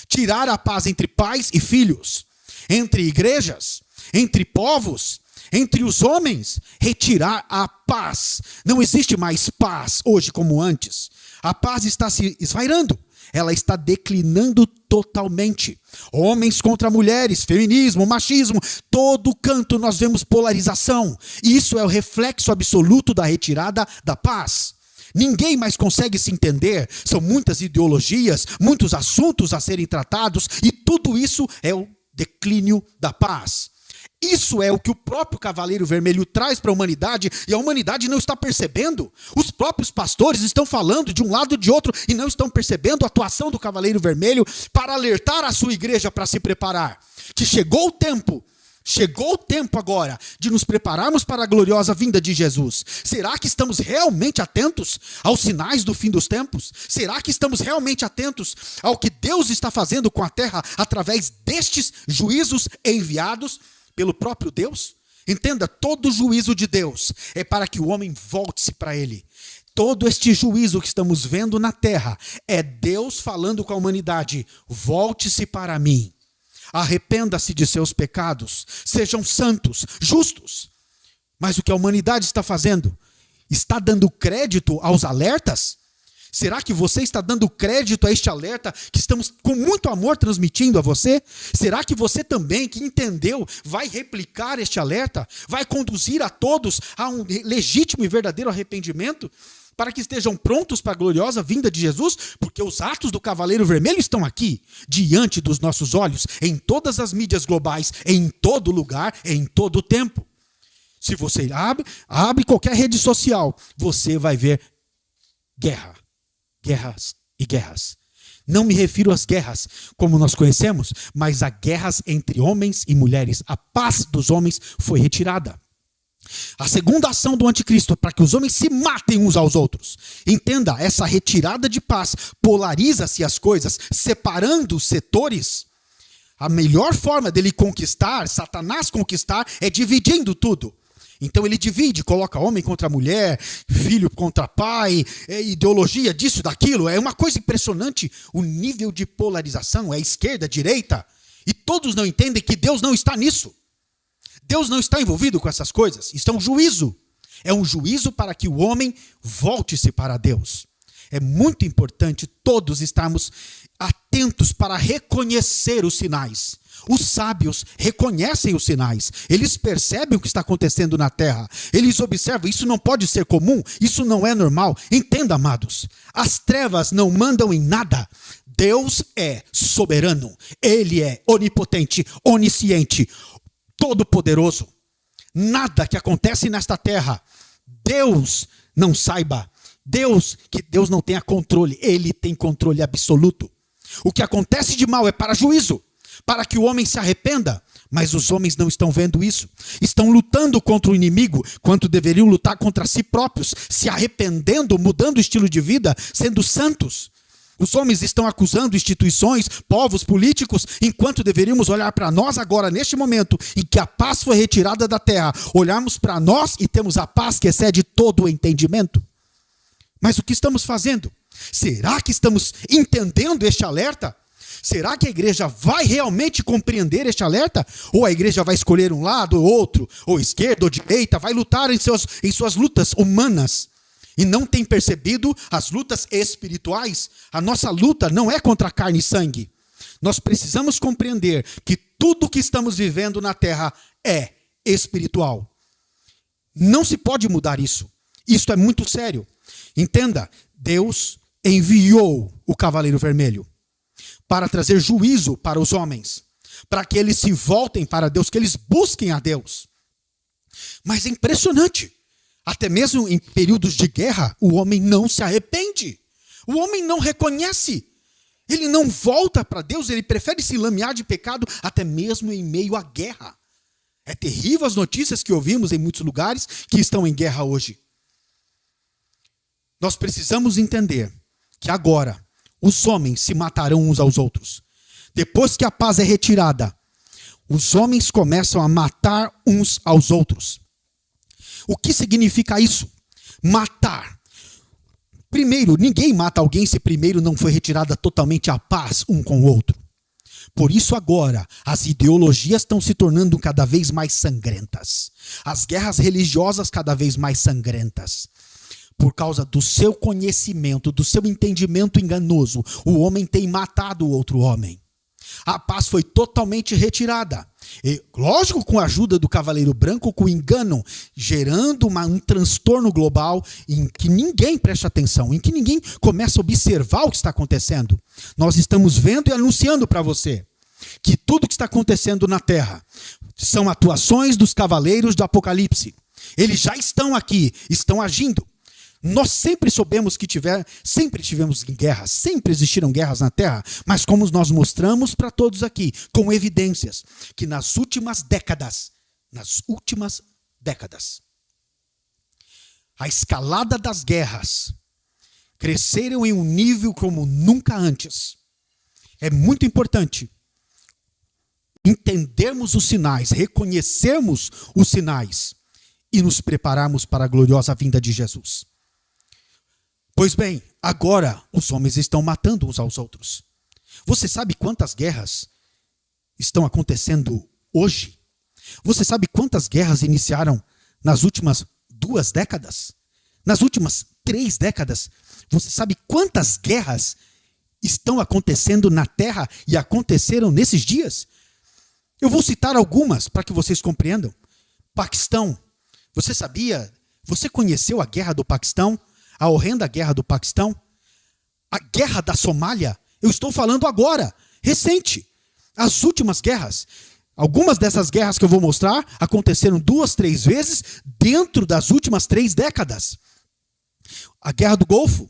Tirar a paz entre pais e filhos, entre igrejas, entre povos, entre os homens, retirar a paz. Não existe mais paz hoje como antes. A paz está se esvairando. Ela está declinando totalmente. Homens contra mulheres, feminismo, machismo, todo canto nós vemos polarização. E isso é o reflexo absoluto da retirada da paz. Ninguém mais consegue se entender. São muitas ideologias, muitos assuntos a serem tratados, e tudo isso é o declínio da paz. Isso é o que o próprio Cavaleiro Vermelho traz para a humanidade, e a humanidade não está percebendo. Os próprios pastores estão falando de um lado e de outro e não estão percebendo a atuação do Cavaleiro Vermelho para alertar a sua igreja para se preparar. Que chegou o tempo agora de nos prepararmos para a gloriosa vinda de Jesus. Será que estamos realmente atentos aos sinais do fim dos tempos? Será que estamos realmente atentos ao que Deus está fazendo com a terra através destes juízos enviados pelo próprio Deus? Entenda, todo juízo de Deus é para que o homem volte-se para Ele. Todo este juízo que estamos vendo na terra é Deus falando com a humanidade: volte-se para mim, arrependa-se de seus pecados, sejam santos, justos. Mas o que a humanidade está fazendo? Está dando crédito aos alertas? Será que você está dando crédito a este alerta que estamos com muito amor transmitindo a você? Será que você também, que entendeu, vai replicar este alerta? Vai conduzir a todos a um legítimo e verdadeiro arrependimento? Para que estejam prontos para a gloriosa vinda de Jesus? Porque os atos do Cavaleiro Vermelho estão aqui, diante dos nossos olhos, em todas as mídias globais, em todo lugar, em todo tempo. Se você abre qualquer rede social, você vai ver guerra. Guerras e guerras. Não me refiro às guerras como nós conhecemos, mas a guerras entre homens e mulheres. A paz dos homens foi retirada. A segunda ação do anticristo é para que os homens se matem uns aos outros. Entenda, essa retirada de paz polariza-se as coisas, separando os setores. A melhor forma dele conquistar, Satanás conquistar, é dividindo tudo. Então ele divide, coloca homem contra mulher, filho contra pai, ideologia disso, daquilo. É uma coisa impressionante o nível de polarização, é esquerda, direita. E todos não entendem que Deus não está nisso. Deus não está envolvido com essas coisas. Isso é um juízo. É um juízo para que o homem volte-se para Deus. É muito importante todos estarmos atentos para reconhecer os sinais. Os sábios reconhecem os sinais, eles percebem o que está acontecendo na terra, eles observam, isso não pode ser comum, isso não é normal. Entenda, amados, as trevas não mandam em nada. Deus é soberano, Ele é onipotente, onisciente, todo-poderoso. Nada que acontece nesta terra, Deus não saiba. Que Deus não tenha controle, ele tem controle absoluto. O que acontece de mal é para juízo, para que o homem se arrependa, mas os homens não estão vendo isso. Estão lutando contra o inimigo, quanto deveriam lutar contra si próprios, se arrependendo, mudando o estilo de vida, sendo santos. Os homens estão acusando instituições, povos, políticos, enquanto deveríamos olhar para nós agora, neste momento, em que a paz foi retirada da terra, olharmos para nós e temos a paz que excede todo o entendimento. Mas o que estamos fazendo? Será que estamos entendendo este alerta? Será que a igreja vai realmente compreender este alerta? Ou a igreja vai escolher um lado ou outro, ou esquerda ou direita, vai lutar em suas lutas humanas e não tem percebido as lutas espirituais? A nossa luta não é contra carne e sangue. Nós precisamos compreender que tudo que estamos vivendo na terra é espiritual. Não se pode mudar isso. Isto é muito sério. Entenda, Deus enviou o Cavaleiro Vermelho para trazer juízo para os homens, para que eles se voltem para Deus, que eles busquem a Deus. Mas é impressionante, até mesmo em períodos de guerra, o homem não se arrepende, o homem não reconhece, ele não volta para Deus, ele prefere se lamear de pecado, até mesmo em meio à guerra. É terrível as notícias que ouvimos em muitos lugares que estão em guerra hoje. Nós precisamos entender que agora os homens se matarão uns aos outros. Depois que a paz é retirada, os homens começam a matar uns aos outros. O que significa isso? Matar. Primeiro, ninguém mata alguém se primeiro não foi retirada totalmente a paz um com o outro. Por isso agora, as ideologias estão se tornando cada vez mais sangrentas. As guerras religiosas cada vez mais sangrentas. Por causa do seu conhecimento, do seu entendimento enganoso, o homem tem matado o outro homem. A paz foi totalmente retirada. E, lógico, com a ajuda do Cavaleiro Branco, com o engano, gerando um transtorno global em que ninguém presta atenção, em que ninguém começa a observar o que está acontecendo. Nós estamos vendo e anunciando para você que tudo que está acontecendo na Terra são atuações dos cavaleiros do Apocalipse. Eles já estão aqui, estão agindo. Nós sempre soubemos que sempre tivemos guerras, sempre existiram guerras na Terra, mas como nós mostramos para todos aqui, com evidências, que nas últimas décadas, a escalada das guerras cresceram em um nível como nunca antes. É muito importante entendermos os sinais, reconhecermos os sinais e nos prepararmos para a gloriosa vinda de Jesus. Pois bem, agora os homens estão matando uns aos outros. Você sabe quantas guerras estão acontecendo hoje? Você sabe quantas guerras iniciaram nas últimas 2 décadas? Nas últimas 3 décadas? Você sabe quantas guerras estão acontecendo na Terra e aconteceram nesses dias? Eu vou citar algumas para que vocês compreendam. Paquistão. Você sabia? Você conheceu a guerra do Paquistão? A horrenda guerra do Paquistão? A guerra da Somália? Eu estou falando agora, recente. As últimas guerras. Algumas dessas guerras que eu vou mostrar aconteceram 2, 3 vezes dentro das últimas 3 décadas. A guerra do Golfo.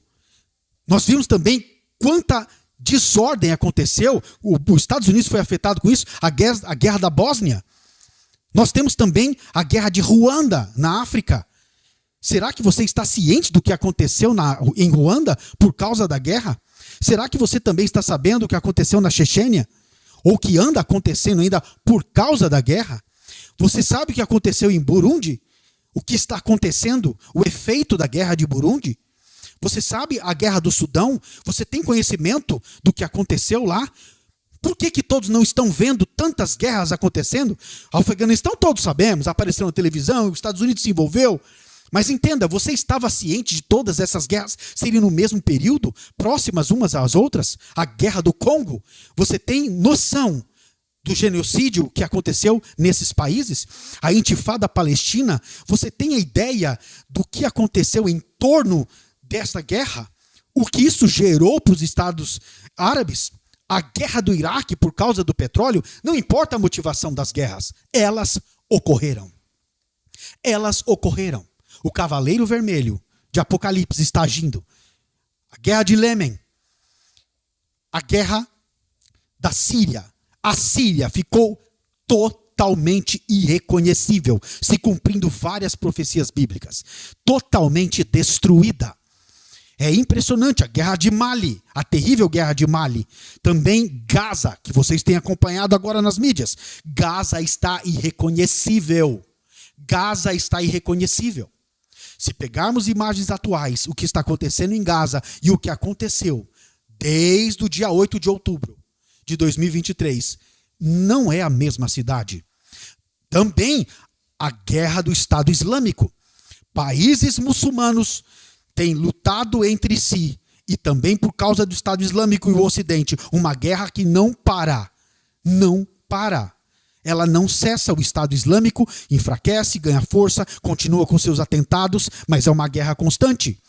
Nós vimos também quanta desordem aconteceu. Os Estados Unidos foi afetado com isso. A guerra da Bósnia. Nós temos também a guerra de Ruanda, na África. Será que você está ciente do que aconteceu em Ruanda por causa da guerra? Será que você também está sabendo o que aconteceu na Chechênia? Ou que anda acontecendo ainda por causa da guerra? Você sabe o que aconteceu em Burundi? O que está acontecendo? O efeito da guerra de Burundi? Você sabe a guerra do Sudão? Você tem conhecimento do que aconteceu lá? Por que todos não estão vendo tantas guerras acontecendo? O Afeganistão todos sabemos, apareceu na televisão, os Estados Unidos se envolveu. Mas entenda, você estava ciente de todas essas guerras serem no mesmo período, próximas umas às outras? A guerra do Congo? Você tem noção do genocídio que aconteceu nesses países? A intifada palestina? Você tem a ideia do que aconteceu em torno desta guerra? O que isso gerou para os Estados Árabes? A guerra do Iraque por causa do petróleo? Não importa a motivação das guerras, elas ocorreram. Elas ocorreram. O Cavaleiro Vermelho de Apocalipse está agindo. A guerra de Lêmen. A guerra da Síria. A Síria ficou totalmente irreconhecível, se cumprindo várias profecias bíblicas. Totalmente destruída. É impressionante a guerra de Mali, a terrível guerra de Mali. Também Gaza, que vocês têm acompanhado agora nas mídias. Gaza está irreconhecível. Gaza está irreconhecível. Se pegarmos imagens atuais, o que está acontecendo em Gaza e o que aconteceu desde o dia 8 de outubro de 2023, não é a mesma cidade. Também a guerra do Estado Islâmico. Países muçulmanos têm lutado entre si, e também por causa do Estado Islâmico e o Ocidente, uma guerra que não para. Não para. Ela não cessa. O Estado Islâmico enfraquece, ganha força, continua com seus atentados, mas é uma guerra constante.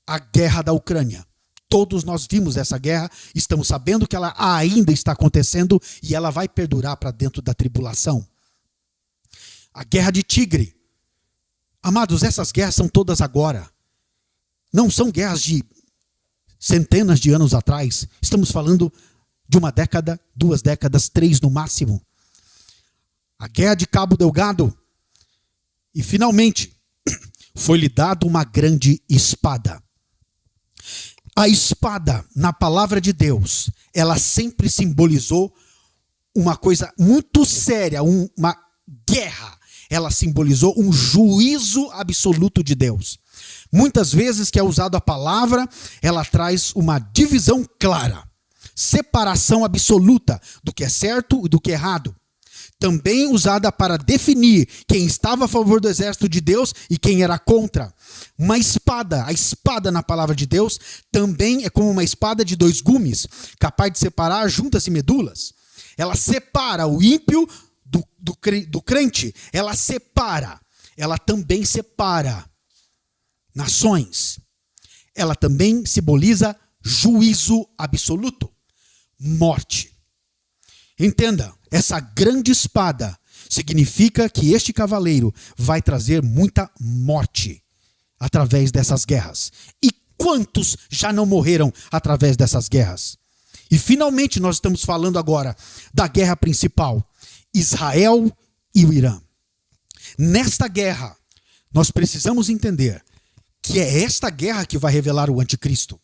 A guerra da Ucrânia. Todos nós vimos essa guerra, estamos sabendo que ela ainda está acontecendo e ela vai perdurar para dentro da tribulação. A guerra de Tigre. Amados, essas guerras são todas agora. Não são guerras de centenas de anos atrás. Estamos falando de uma década, 2 décadas, 3 no máximo. A guerra de Cabo Delgado. E finalmente, foi-lhe dado uma grande espada. A espada, na palavra de Deus, ela sempre simbolizou uma coisa muito séria, uma guerra. Ela simbolizou um juízo absoluto de Deus. Muitas vezes que é usado a palavra, ela traz uma divisão clara. Separação absoluta do que é certo e do que é errado. Também usada para definir quem estava a favor do exército de Deus e quem era contra. Uma espada, a espada na palavra de Deus, também é como uma espada de 2 gumes, capaz de separar juntas e medulas. Ela separa o ímpio do crente, ela também separa nações. Ela também simboliza juízo absoluto, morte. Entenda, essa grande espada significa que este cavaleiro vai trazer muita morte através dessas guerras. E quantos já não morreram através dessas guerras? E finalmente nós estamos falando agora da guerra principal, Israel e o Irã. Nesta guerra, nós precisamos entender que é esta guerra que vai revelar o anticristo.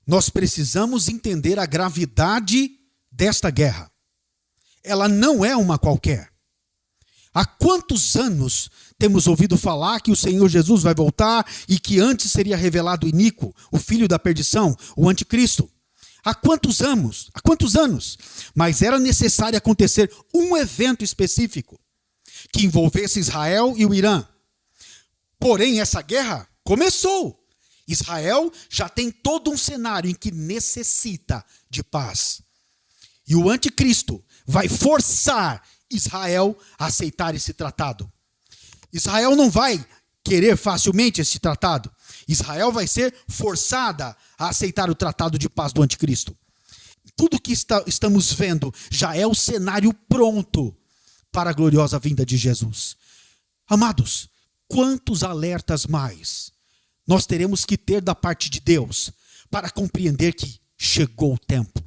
Nós precisamos entender a gravidade desta guerra. Ela não é uma qualquer. Há quantos anos temos ouvido falar que o Senhor Jesus vai voltar e que antes seria revelado o iníquo, o filho da perdição, o anticristo? Há quantos anos? Há quantos anos? Mas era necessário acontecer um evento específico que envolvesse Israel e o Irã. Porém, essa guerra começou. Israel já tem todo um cenário em que necessita de paz. E o anticristo vai forçar Israel a aceitar esse tratado. Israel não vai querer facilmente esse tratado. Israel vai ser forçada a aceitar o tratado de paz do anticristo. Tudo que estamos vendo já é o cenário pronto para a gloriosa vinda de Jesus. Amados, quantos alertas mais nós teremos que ter da parte de Deus para compreender que chegou o tempo.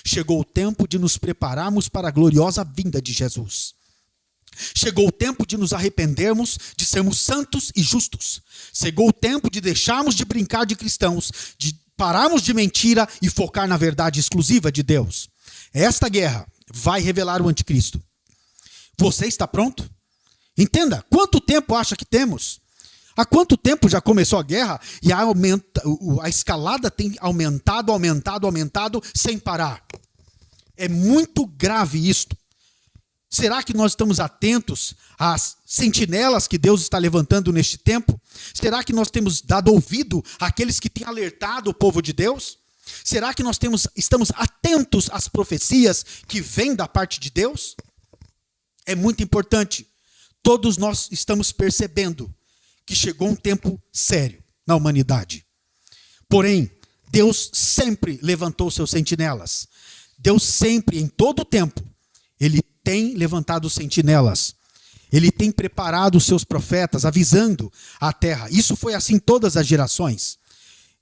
Chegou o tempo de nos prepararmos para a gloriosa vinda de Jesus. Chegou o tempo de nos arrependermos, de sermos santos e justos. Chegou o tempo de deixarmos de brincar de cristãos, de pararmos de mentira e focar na verdade exclusiva de Deus. Esta guerra vai revelar o anticristo. Você está pronto? Entenda, quanto tempo acha que temos? Há quanto tempo já começou a guerra e a escalada tem aumentado sem parar? É muito grave isto. Será que nós estamos atentos às sentinelas que Deus está levantando neste tempo? Será que nós temos dado ouvido àqueles que têm alertado o povo de Deus? Será que nós estamos atentos às profecias que vêm da parte de Deus? É muito importante. Todos nós estamos percebendo que chegou um tempo sério na humanidade. Porém, Deus sempre levantou seus sentinelas. Deus sempre, em todo o tempo, Ele tem levantado sentinelas. Ele tem preparado os seus profetas, avisando a terra. Isso foi assim todas as gerações.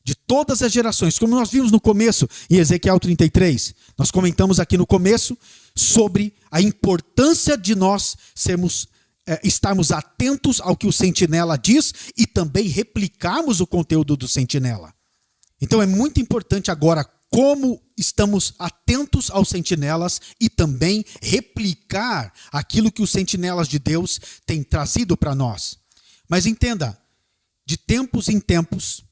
De todas as gerações. Como nós vimos no começo, em Ezequiel 33. Nós comentamos aqui no começo sobre a importância de nós estarmos atentos ao que o sentinela diz e também replicarmos o conteúdo do sentinela. Então é muito importante agora como estamos atentos aos sentinelas e também replicar aquilo que os sentinelas de Deus têm trazido para nós. Mas entenda, de tempos em tempos,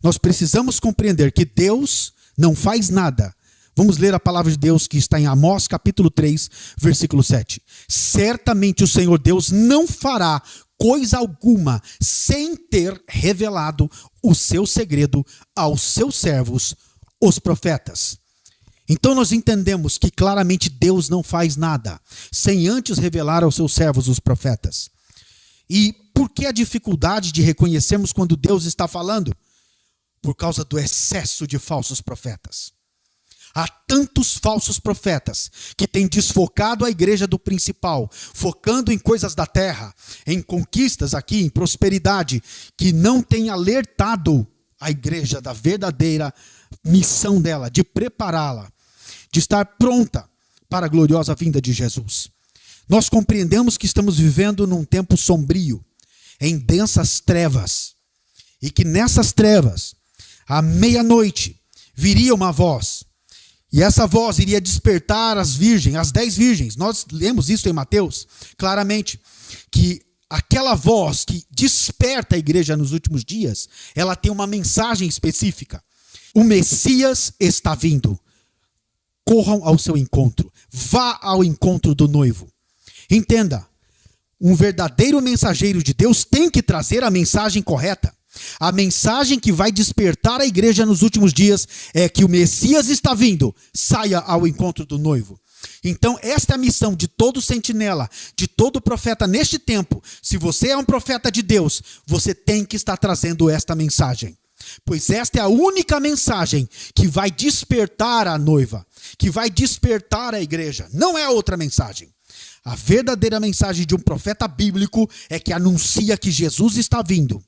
nós precisamos compreender que Deus não faz nada. Vamos ler a palavra de Deus que está em Amós capítulo 3, versículo 7. Certamente o Senhor Deus não fará coisa alguma sem ter revelado o seu segredo aos seus servos, os profetas. Então nós entendemos que claramente Deus não faz nada sem antes revelar aos seus servos, os profetas. E por que a dificuldade de reconhecermos quando Deus está falando? Por causa do excesso de falsos profetas. Há tantos falsos profetas que têm desfocado a igreja do principal, focando em coisas da terra, em conquistas aqui, em prosperidade, que não têm alertado a igreja da verdadeira missão dela, de prepará-la, de estar pronta para a gloriosa vinda de Jesus. Nós compreendemos que estamos vivendo num tempo sombrio, em densas trevas, e que nessas trevas, à meia-noite, viria uma voz. E essa voz iria despertar as 10 virgens. Nós lemos isso em Mateus, claramente, que aquela voz que desperta a igreja nos últimos dias, ela tem uma mensagem específica. O Messias está vindo. Corram ao seu encontro. Vá ao encontro do noivo. Entenda, um verdadeiro mensageiro de Deus tem que trazer a mensagem correta. A mensagem que vai despertar a igreja nos últimos dias é que o Messias está vindo, saia ao encontro do noivo. Então esta é a missão de todo sentinela, de todo profeta neste tempo. Se você é um profeta de Deus, você tem que estar trazendo esta mensagem. Pois esta é a única mensagem que vai despertar a noiva, que vai despertar a igreja. Não é outra mensagem. A verdadeira mensagem de um profeta bíblico é que anuncia que Jesus está vindo.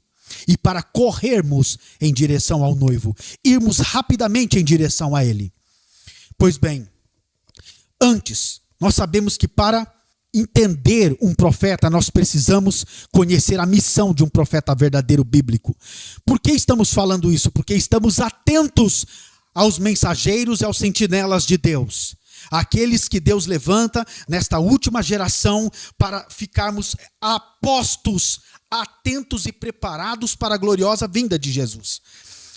E para corrermos em direção ao noivo, irmos rapidamente em direção a ele. Pois bem, antes, nós sabemos que para entender um profeta, nós precisamos conhecer a missão de um profeta verdadeiro bíblico. Por que estamos falando isso? Porque estamos atentos aos mensageiros e aos sentinelas de Deus. Aqueles que Deus levanta nesta última geração para ficarmos apostos, atentos e preparados para a gloriosa vinda de Jesus.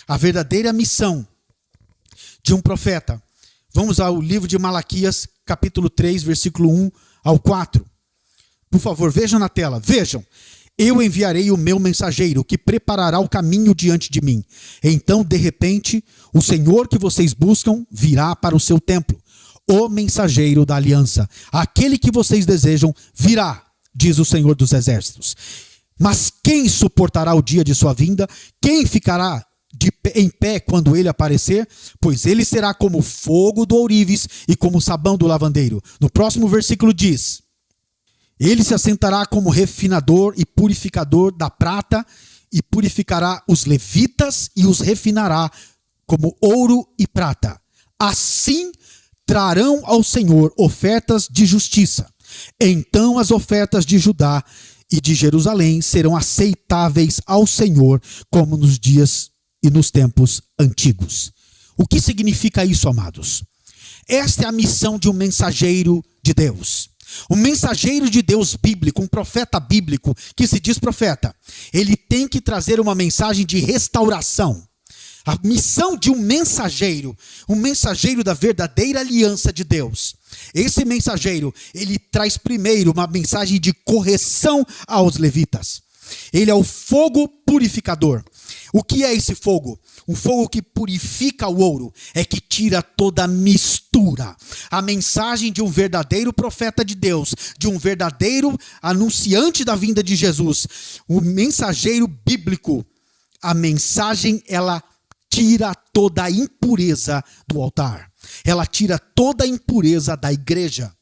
A verdadeira missão de um profeta. Vamos ao livro de Malaquias, capítulo 3, versículo 1 ao 4. Por favor, vejam na tela. Vejam. Eu enviarei o meu mensageiro, que preparará o caminho diante de mim. Então, de repente, o Senhor que vocês buscam virá para o seu templo. O mensageiro da aliança, aquele que vocês desejam, virá, diz o Senhor dos Exércitos. Mas quem suportará o dia de sua vinda? Quem ficará em pé quando ele aparecer? Pois ele será como fogo do ourives e como sabão do lavandeiro. No próximo versículo diz: ele se assentará como refinador e purificador da prata, e purificará os levitas e os refinará como ouro e prata. Assim trarão ao Senhor ofertas de justiça. Então as ofertas de Judá e de Jerusalém serão aceitáveis ao Senhor, como nos dias e nos tempos antigos. O que significa isso, amados? Esta é a missão de um mensageiro de Deus. Um mensageiro de Deus bíblico, um profeta bíblico, que se diz profeta, ele tem que trazer uma mensagem de restauração. A missão de um mensageiro da verdadeira aliança de Deus. Esse mensageiro, ele traz primeiro uma mensagem de correção aos levitas. Ele é o fogo purificador. O que é esse fogo? Um fogo que purifica o ouro, é que tira toda a mistura. A mensagem de um verdadeiro profeta de Deus, de um verdadeiro anunciante da vinda de Jesus, o mensageiro bíblico, a mensagem, ela tira toda a impureza do altar. Ela tira toda a impureza da igreja.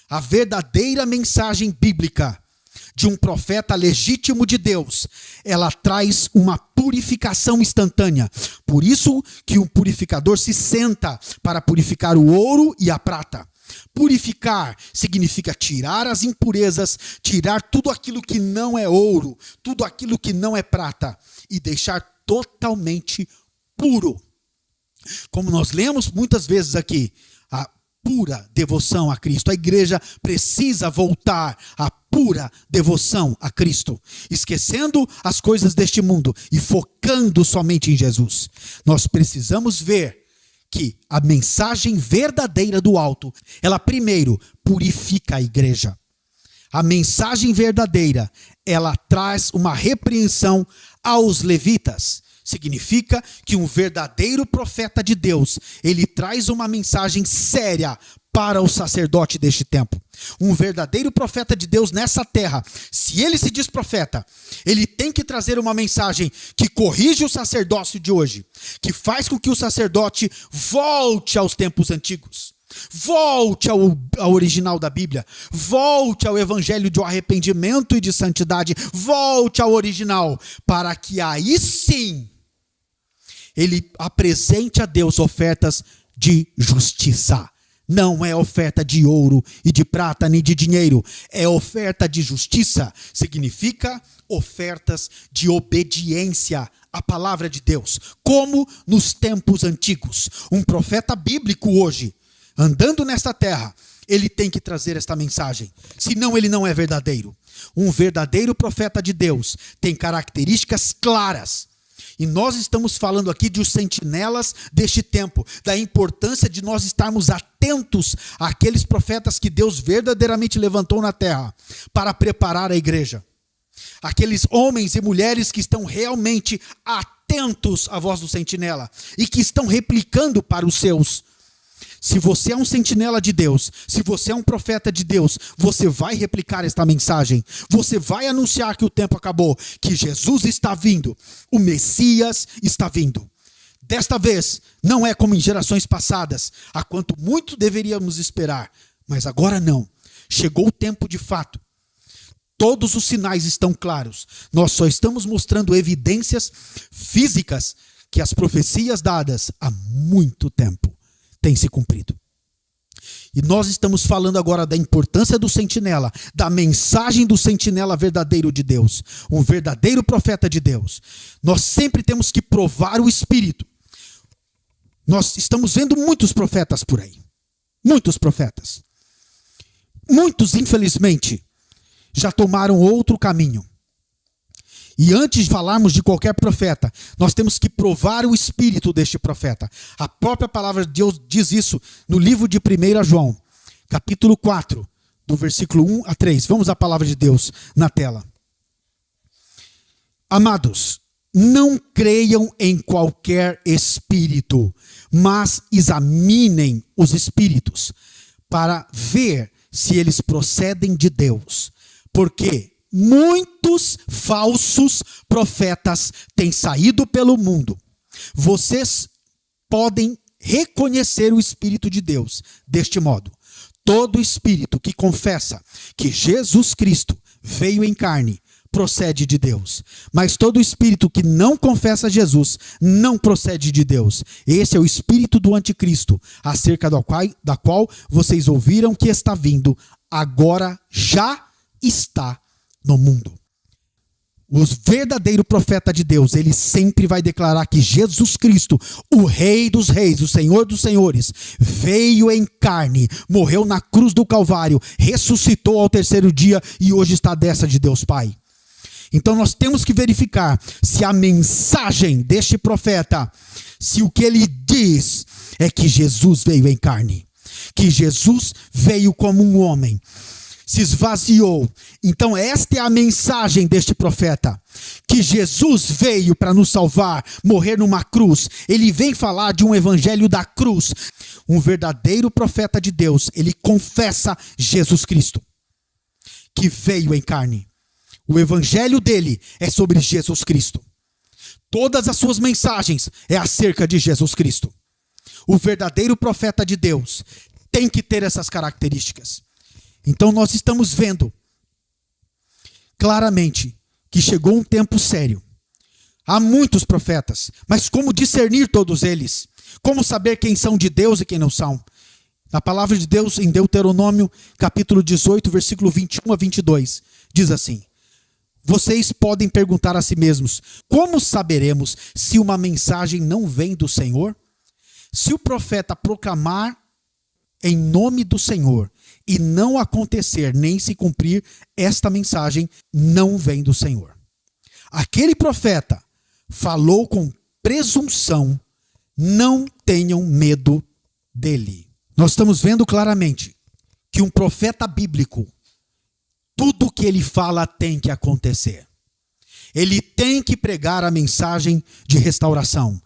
A verdadeira mensagem bíblica de um profeta legítimo de Deus, ela traz uma purificação instantânea. Por isso que um purificador se senta para purificar o ouro e a prata. Purificar significa tirar as impurezas, tirar tudo aquilo que não é ouro, tudo aquilo que não é prata e deixar totalmente puro. Como nós lemos muitas vezes aqui, a pura devoção a Cristo. A igreja precisa voltar à pura devoção a Cristo, esquecendo as coisas deste mundo e focando somente em Jesus. Nós precisamos ver que a mensagem verdadeira do alto, ela primeiro purifica a igreja. A mensagem verdadeira, ela traz uma repreensão aos levitas. Significa que um verdadeiro profeta de Deus, ele traz uma mensagem séria para o sacerdote deste tempo. Um verdadeiro profeta de Deus nessa terra, se ele se diz profeta, ele tem que trazer uma mensagem que corrige o sacerdócio de hoje, que faz com que o sacerdote volte aos tempos antigos. Volte ao original da Bíblia, volte ao evangelho de arrependimento e de santidade, volte ao original, para que aí sim ele apresente a Deus ofertas de justiça. Não é oferta de ouro e de prata nem de dinheiro, é oferta de justiça. Significa ofertas de obediência à palavra de Deus, como nos tempos antigos. Um profeta bíblico hoje, andando nesta terra, ele tem que trazer esta mensagem, senão ele não é verdadeiro. Um verdadeiro profeta de Deus tem características claras. E nós estamos falando aqui de os sentinelas deste tempo, da importância de nós estarmos atentos àqueles profetas que Deus verdadeiramente levantou na terra para preparar a igreja. Aqueles homens e mulheres que estão realmente atentos à voz do sentinela e que estão replicando para os seus. Se você é um sentinela de Deus, se você é um profeta de Deus, você vai replicar esta mensagem. Você vai anunciar que o tempo acabou, que Jesus está vindo, o Messias está vindo. Desta vez, não é como em gerações passadas, a quanto muito deveríamos esperar, mas agora não. Chegou o tempo de fato. Todos os sinais estão claros. Nós só estamos mostrando evidências físicas que as profecias dadas há muito tempo tem se cumprido. E nós estamos falando agora da importância do sentinela, da mensagem do sentinela verdadeiro de Deus, um verdadeiro profeta de Deus. Nós sempre temos que provar o Espírito. Nós estamos vendo muitos profetas por aí. Muitos profetas. Muitos, infelizmente, já tomaram outro caminho. E antes de falarmos de qualquer profeta, nós temos que provar o espírito deste profeta. A própria palavra de Deus diz isso no livro de 1 João, capítulo 4, do versículo 1 a 3. Vamos à palavra de Deus na tela. Amados, não creiam em qualquer espírito, mas examinem os espíritos para ver se eles procedem de Deus. Porque muitos falsos profetas têm saído pelo mundo. Vocês podem reconhecer o Espírito de Deus deste modo. Todo espírito que confessa que Jesus Cristo veio em carne procede de Deus. Mas todo espírito que não confessa Jesus não procede de Deus. Esse é o espírito do anticristo, acerca da qual vocês ouviram que está vindo, agora já está no mundo. O verdadeiro profeta de Deus, ele sempre vai declarar que Jesus Cristo, o Rei dos Reis, o Senhor dos Senhores, veio em carne, morreu na cruz do Calvário, ressuscitou ao terceiro dia e hoje está à destra de Deus Pai. Então nós temos que verificar se a mensagem deste profeta, se o que ele diz é que Jesus veio em carne, que Jesus veio como um homem, se esvaziou. Então esta é a mensagem deste profeta, que Jesus veio para nos salvar, morrer numa cruz. Ele vem falar de um evangelho da cruz. Um verdadeiro profeta de Deus, ele confessa Jesus Cristo, que veio em carne. O evangelho dele é sobre Jesus Cristo. Todas as suas mensagens é acerca de Jesus Cristo. O verdadeiro profeta de Deus tem que ter essas características. Então nós estamos vendo claramente que chegou um tempo sério. Há muitos profetas, mas como discernir todos eles? Como saber quem são de Deus e quem não são? A palavra de Deus em Deuteronômio, capítulo 18, versículo 21 a 22, diz assim: vocês podem perguntar a si mesmos, como saberemos se uma mensagem não vem do Senhor? Se o profeta proclamar em nome do Senhor e não acontecer nem se cumprir, esta mensagem não vem do Senhor. Aquele profeta falou com presunção, não tenham medo dele. Nós estamos vendo claramente que um profeta bíblico, tudo que ele fala tem que acontecer. Ele tem que pregar a mensagem de restauração,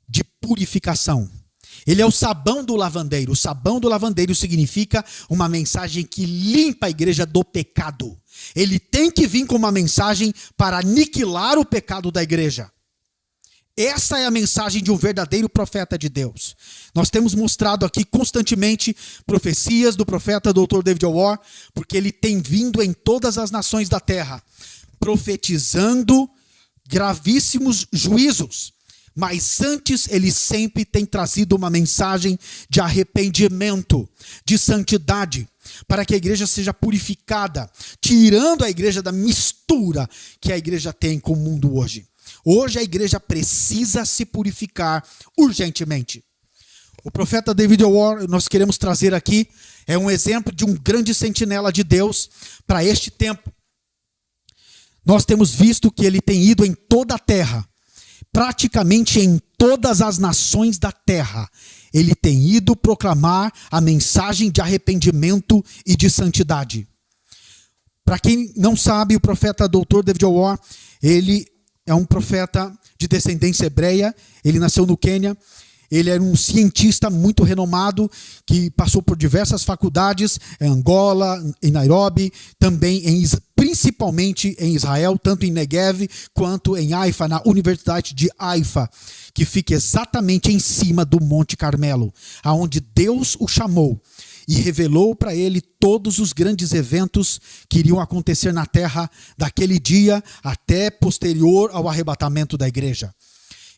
de purificação. Ele é o sabão do lavandeiro. O sabão do lavandeiro significa uma mensagem que limpa a igreja do pecado. Ele tem que vir com uma mensagem para aniquilar o pecado da igreja. Essa é a mensagem de um verdadeiro profeta de Deus. Nós temos mostrado aqui constantemente profecias do profeta Dr. David Orr, porque ele tem vindo em todas as nações da terra, profetizando gravíssimos juízos. Mas antes ele sempre tem trazido uma mensagem de arrependimento, de santidade, para que a igreja seja purificada, tirando a igreja da mistura que a igreja tem com o mundo hoje. Hoje a igreja precisa se purificar urgentemente. O profeta David Orr, nós queremos trazer aqui, é um exemplo de um grande sentinela de Deus para este tempo. Nós temos visto que ele tem ido em toda a terra, praticamente em todas as nações da terra. Ele tem ido proclamar a mensagem de arrependimento e de santidade. Para quem não sabe, o profeta Dr. David Orr, ele é um profeta de descendência hebreia, ele nasceu no Quênia, ele era um cientista muito renomado, que passou por diversas faculdades, em Angola, em Nairobi, também principalmente em Israel, tanto em Negev quanto em Haifa, na Universidade de Haifa, que fica exatamente em cima do Monte Carmelo, aonde Deus o chamou e revelou para ele todos os grandes eventos que iriam acontecer na terra daquele dia até posterior ao arrebatamento da igreja.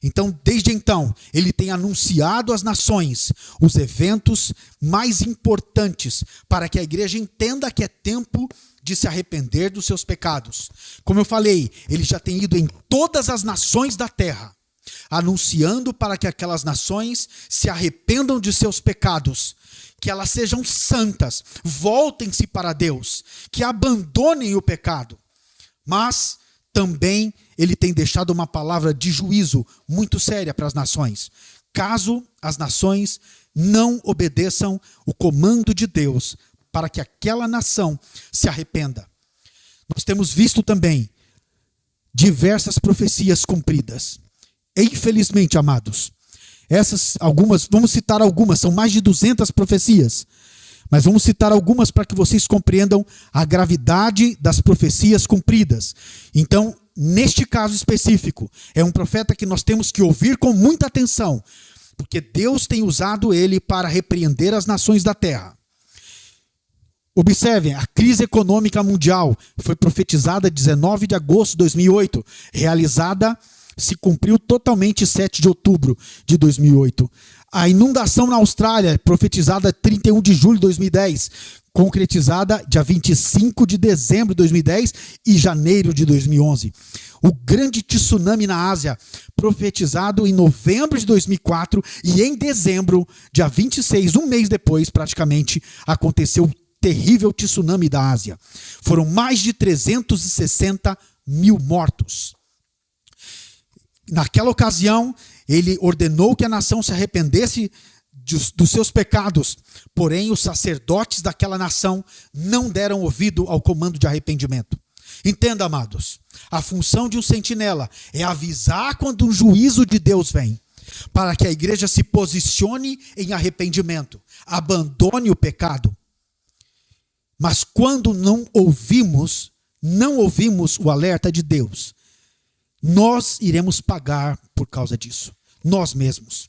Então, desde então, ele tem anunciado às nações os eventos mais importantes para que a igreja entenda que é tempo de se arrepender dos seus pecados. Como eu falei, ele já tem ido em todas as nações da terra, anunciando para que aquelas nações se arrependam de seus pecados, que elas sejam santas, voltem-se para Deus, que abandonem o pecado. Mas também ele tem deixado uma palavra de juízo muito séria para as nações. Caso as nações não obedeçam o comando de Deus para que aquela nação se arrependa. Nós temos visto também diversas profecias cumpridas. E, infelizmente, amados, essas algumas, vamos citar algumas, são mais de 200 profecias, mas vamos citar algumas para que vocês compreendam a gravidade das profecias cumpridas. Então, neste caso específico, é um profeta que nós temos que ouvir com muita atenção, porque Deus tem usado ele para repreender as nações da terra. Observem, a crise econômica mundial foi profetizada 19 de agosto de 2008, se cumpriu totalmente 7 de outubro de 2008. A inundação na Austrália, profetizada 31 de julho de 2010, concretizada dia 25 de dezembro de 2010 e janeiro de 2011. O grande tsunami na Ásia, profetizado em novembro de 2004 e em dezembro, dia 26, um mês depois praticamente, aconteceu o terrível tsunami da Ásia. Foram mais de 360 mil mortos. Naquela ocasião, ele ordenou que a nação se arrependesse dos seus pecados, porém os sacerdotes daquela nação não deram ouvido ao comando de arrependimento. Entenda, amados, a função de um sentinela é avisar quando um juízo de Deus vem, para que a igreja se posicione em arrependimento, abandone o pecado. Mas quando não ouvimos o alerta de Deus, nós iremos pagar por causa disso, nós mesmos.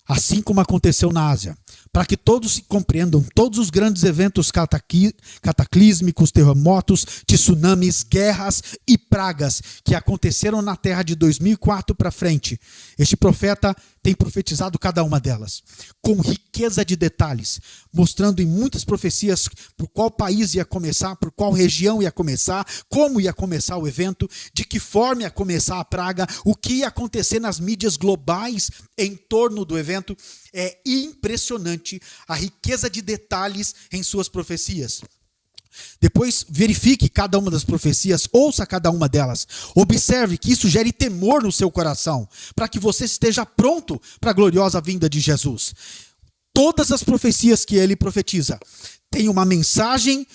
Assim como aconteceu na Ásia. para que todos compreendam todos os grandes eventos cataclísmicos, terremotos, tsunamis, guerras e pragas que aconteceram na Terra de 2004 para frente. Este profeta tem profetizado cada uma delas, com riqueza de detalhes, mostrando em muitas profecias por qual país ia começar, por qual região ia começar, como ia começar o evento, de que forma ia começar a praga, o que ia acontecer nas mídias globais em torno do evento. É impressionante a riqueza de detalhes em suas profecias. Depois verifique cada uma das profecias, ouça cada uma delas. Observe que isso gere temor no seu coração, para que você esteja pronto para a gloriosa vinda de Jesus. Todas as profecias que ele profetiza têm uma mensagem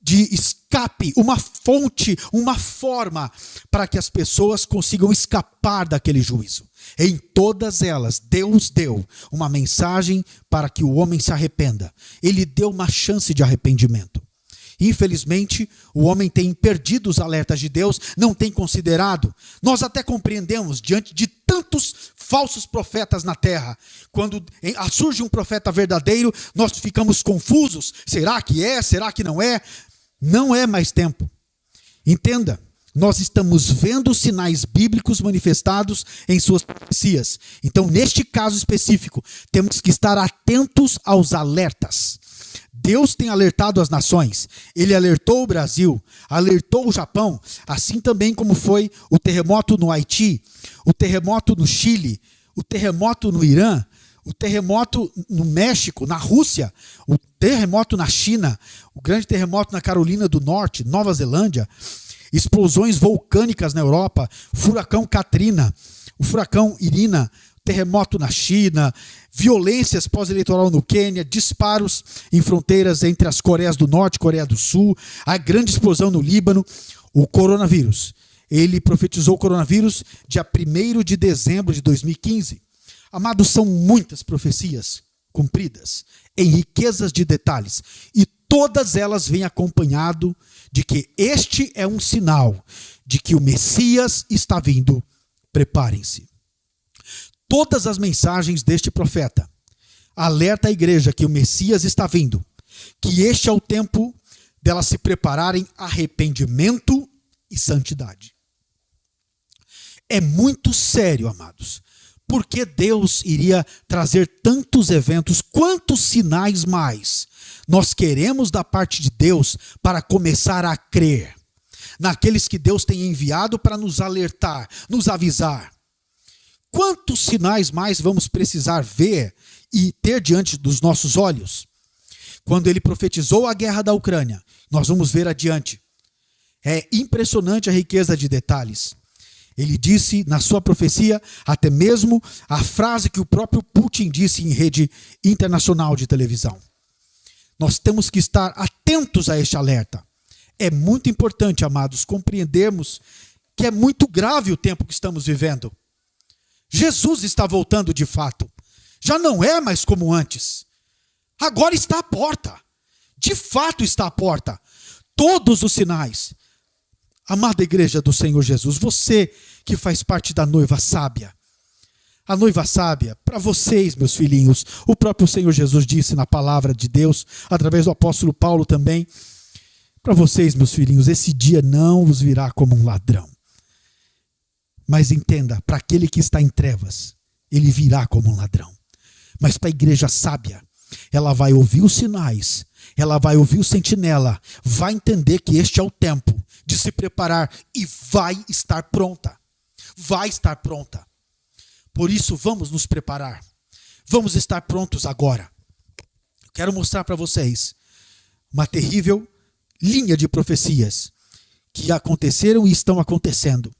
de escape, uma fonte, uma forma para que as pessoas consigam escapar daquele juízo. Em todas elas, Deus deu uma mensagem para que o homem se arrependa. Ele deu uma chance de arrependimento. Infelizmente, o homem tem perdido os alertas de Deus, não tem considerado. Nós até compreendemos, diante de tantos falsos profetas na terra, quando surge um profeta verdadeiro, nós ficamos confusos. Será que é? Será que não é? Não é mais tempo. Entenda, nós estamos vendo sinais bíblicos manifestados em suas profecias. Então, neste caso específico, temos que estar atentos aos alertas. Deus tem alertado as nações. Ele alertou o Brasil, alertou o Japão, assim também como foi o terremoto no Haiti, o terremoto no Chile, o terremoto no Irã, o terremoto no México, na Rússia, o terremoto na China, o grande terremoto na Carolina do Norte, Nova Zelândia, explosões vulcânicas na Europa, furacão Katrina, o furacão Irina, terremoto na China, violências pós-eleitoral no Quênia, disparos em fronteiras entre as Coreias do Norte e Coreia do Sul, a grande explosão no Líbano, o coronavírus. Ele profetizou o coronavírus dia 1º de dezembro de 2015. Amados, são muitas profecias cumpridas, em riquezas de detalhes, e todas elas vêm acompanhado de que este é um sinal de que o Messias está vindo. Preparem-se. Todas as mensagens deste profeta alerta a igreja que o Messias está vindo, que este é o tempo delas se prepararem arrependimento e santidade. É muito sério, amados. Por que Deus iria trazer tantos eventos? Quantos sinais mais nós queremos da parte de Deus para começar a crer naqueles que Deus tem enviado para nos alertar, nos avisar? Quantos sinais mais vamos precisar ver e ter diante dos nossos olhos? Quando ele profetizou a guerra da Ucrânia, nós vamos ver adiante. É impressionante a riqueza de detalhes. Ele disse na sua profecia, até mesmo a frase que o próprio Putin disse em rede internacional de televisão. Nós temos que estar atentos a este alerta. É muito importante, amados, compreendermos que é muito grave o tempo que estamos vivendo. Jesus está voltando de fato. Já não é mais como antes. Agora está à porta. De fato está à porta. Todos os sinais. Amada igreja do Senhor Jesus, você que faz parte da noiva sábia. A noiva sábia, para vocês, meus filhinhos, o próprio Senhor Jesus disse na palavra de Deus, através do apóstolo Paulo também, para vocês, meus filhinhos, esse dia não vos virá como um ladrão. Mas entenda, para aquele que está em trevas, ele virá como um ladrão. Mas para a igreja sábia, ela vai ouvir os sinais, ela vai ouvir o sentinela, vai entender que este é o tempo de se preparar e vai estar pronta. Vai estar pronta. Por isso, vamos nos preparar. Vamos estar prontos agora. Quero mostrar para vocês uma terrível linha de profecias que aconteceram e estão acontecendo.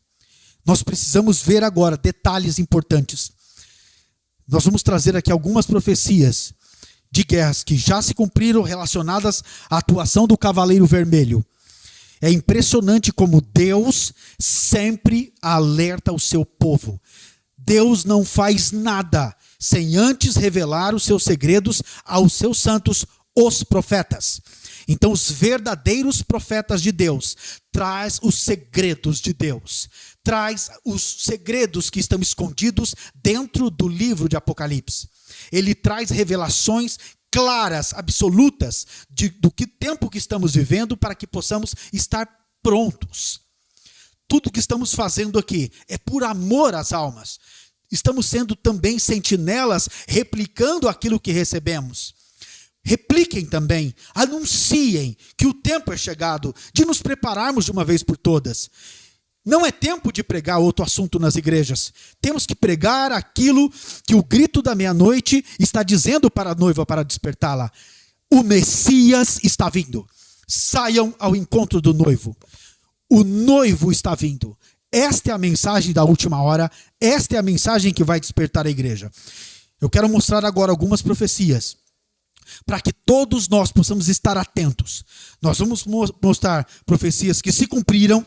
Nós precisamos ver agora detalhes importantes. Nós vamos trazer aqui algumas profecias de guerras que já se cumpriram relacionadas à atuação do Cavaleiro Vermelho. É impressionante como Deus sempre alerta o seu povo. Deus não faz nada sem antes revelar os seus segredos aos seus santos, os profetas. Então, os verdadeiros profetas de Deus traz os segredos de Deus, traz os segredos que estão escondidos dentro do livro de Apocalipse. Ele traz revelações claras, absolutas, do que tempo que estamos vivendo para que possamos estar prontos. Tudo que estamos fazendo aqui é por amor às almas. Estamos sendo também sentinelas, replicando aquilo que recebemos. Repliquem também, anunciem que o tempo é chegado de nos prepararmos de uma vez por todas. Não é tempo de pregar outro assunto nas igrejas. Temos que pregar aquilo que o grito da meia-noite está dizendo para a noiva para despertá-la. O Messias está vindo. Saiam ao encontro do noivo. O noivo está vindo. Esta é a mensagem da última hora. Esta é a mensagem que vai despertar a igreja. Eu quero mostrar agora algumas profecias, para que todos nós possamos estar atentos. Nós vamos mostrar profecias que se cumpriram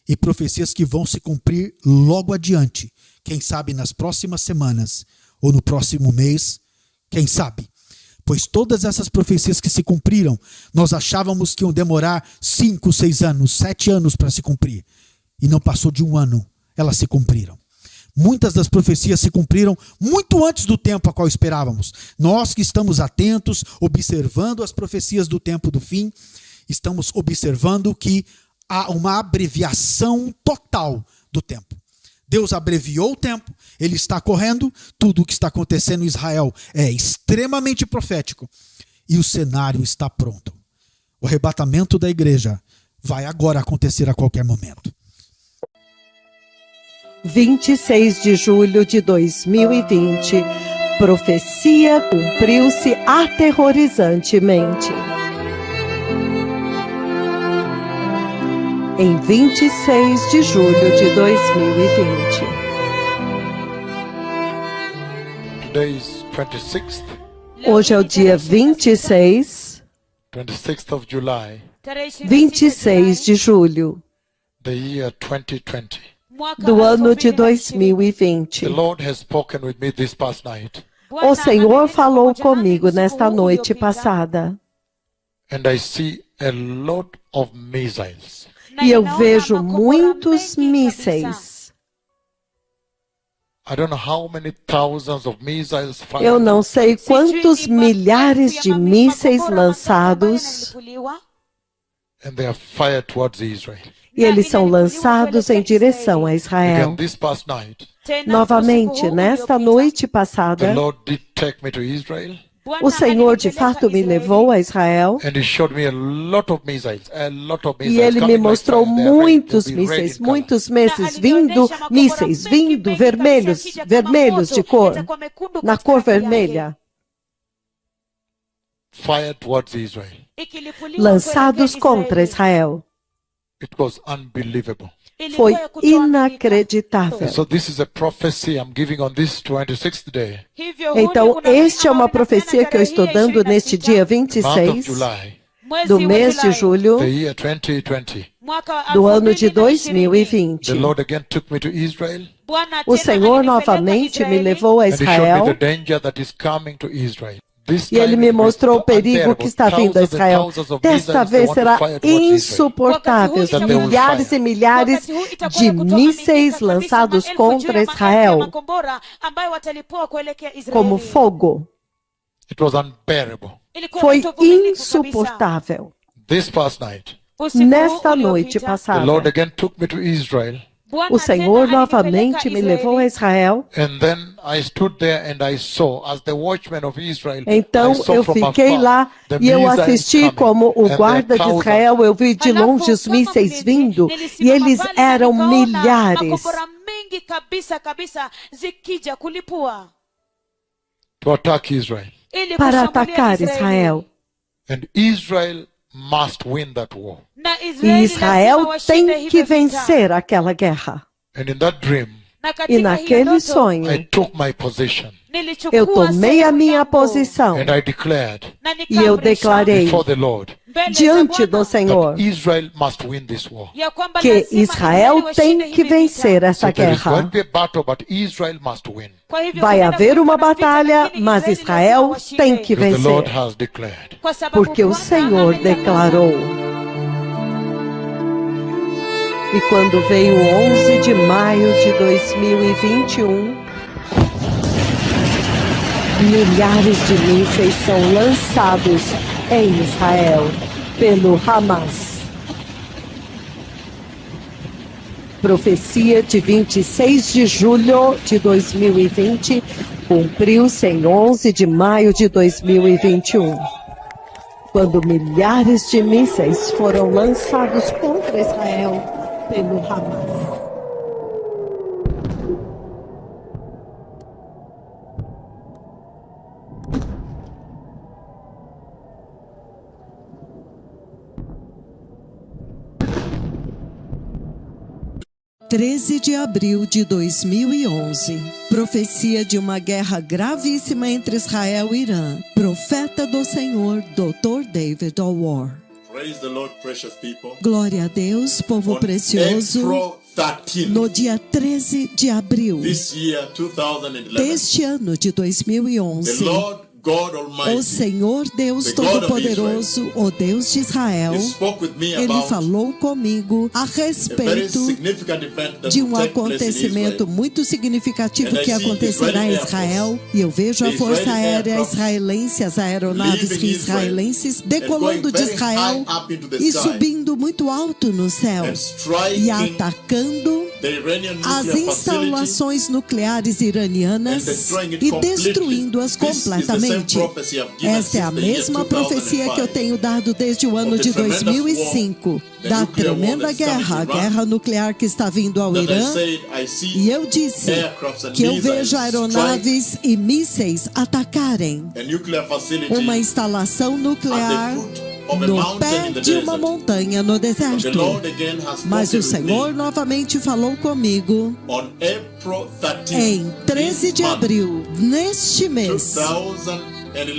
e profecias que vão se cumprir logo adiante. Quem sabe nas próximas semanas ou no próximo mês, quem sabe. Pois todas essas profecias que se cumpriram, nós achávamos que iam demorar 5, 6 anos, 7 anos para se cumprir. E não passou de 1 ano, elas se cumpriram. Muitas das profecias se cumpriram muito antes do tempo a qual esperávamos. Nós que estamos atentos, observando as profecias do tempo do fim, estamos observando que há uma abreviação total do tempo. Deus abreviou o tempo, ele está correndo, tudo o que está acontecendo em Israel é extremamente profético e o cenário está pronto. O arrebatamento da igreja vai agora acontecer a qualquer momento. 26 de julho de 2020, profecia cumpriu-se aterrorizantemente. Em 26 de julho de 2020. Today is 26th, Hoje é o dia 26 of July, 26 de julho the year 2020. do ano de 2020. The Lord has spoken with me this past night, O Senhor falou comigo nesta noite passada. and I see a lot of missiles. E eu vejo muitos mísseis. I don't know how many thousands of missiles fired, Eu não sei quantos milhares de mísseis lançados, and they are fired towards Israel. e eles são lançados em direção a Again, Israel. this past night, Novamente, nesta noite the passada, Lord did take me to Israel, o Senhor de fato me levou a Israel and He showed me a lot of missiles, e Ele me mostrou muitos mísseis, muitos mísseis vindo vermelhos de cor, na cor vermelha, fired towards Israel. lançados contra Israel. It was unbelievable. Foi inacreditável. So this is a prophecy I'm giving on this 26th day, Então, este é uma profecia que eu estou dando neste dia month of 26 July, do mês de julho the year 2020. do ano de The 2020. Lord again took me to Israel, O Senhor novamente me levou a and He showed me Israel the danger that is coming to Israel. This e Ele time me it was mostrou o perigo unbearable. que está vindo a Thousands and Israel. thousands of Desta missiles they vez want to será fire towards Israel. insuportável. That they will Milhares fire. e milhares de mísseis lançados contra Israel como fogo. It was unbearable. Foi insuportável. This past night, Nesta noite the passada, Lord again took me to Israel, o Senhor novamente me levou a Israel. and then I stood there and I saw, as the watchman of Israel, Então I saw eu from fiquei afar lá the e eu missiles assisti coming, como o and there guarda de thousands. Israel, eu vi de longe os mísseis vindo e eles eram milhares to attack Israel. para atacar Israel. And Israel must win that war. E Israel tem que vencer aquela guerra. And in that dream, E naquele sonho, I took my position eu tomei a minha posição and I declared e eu declarei before the Lord diante do Senhor that Israel must win this war. que Israel tem que vencer essa So there is going guerra. to be a battle, but Israel must win. Vai haver uma batalha, mas Israel tem que Because the Lord vencer, has declared. porque o Senhor declarou. E quando veio 11 de maio de 2021, milhares de mísseis são lançados em Israel pelo Hamas. Profecia de 26 de julho de 2020 cumpriu-se em 11 de maio de 2021, quando milhares de mísseis foram lançados contra Israel pelo Hamas. (13 de abril de 2011) Profecia de uma guerra gravíssima entre Israel e Irã. Profeta do Senhor, Dr. David Alwar. Praise the Lord, precious people. Glória a Deus, povo On precioso. April 13, No dia 13 de abril this year, 2011, deste ano de the 2011, Lord God o Almighty, Senhor Deus the God of Todo-Poderoso, o Deus de Israel, He spoke with me Ele about falou comigo a a very respeito significant event that de will um take place in acontecimento Israel. muito significativo And I que see acontecerá em Israeli Air Israel, Force, e eu vejo a the Força Israeli Aérea aircraft israelense, as aeronaves leaving israelenses, Israel decolando and de going very Israel high up into the e sky subindo muito alto no céu and striking e atacando the Iranian as nuclear facility instalações nucleares iranianas and destroying it e completely. destruindo-as This is the same completamente. prophecy I've given Esta é a since the year mesma profecia que eu 2005. tenho dado desde o ano Of the de tremendous 2005, war, the da nuclear war tremenda that's coming guerra, a to Iran, guerra nuclear que está vindo ao that I Irã. said I see E eu disse aircrafts and que eu missiles vejo aeronaves e mísseis atacarem strike a nuclear facility uma instalação nuclear at the foot of a no mountain pé in the de uma desert. montanha no But the deserto. Lord again has Mas o spoken with Senhor me novamente falou comigo on April 13, em 13 this de month, abril, neste mês 2011.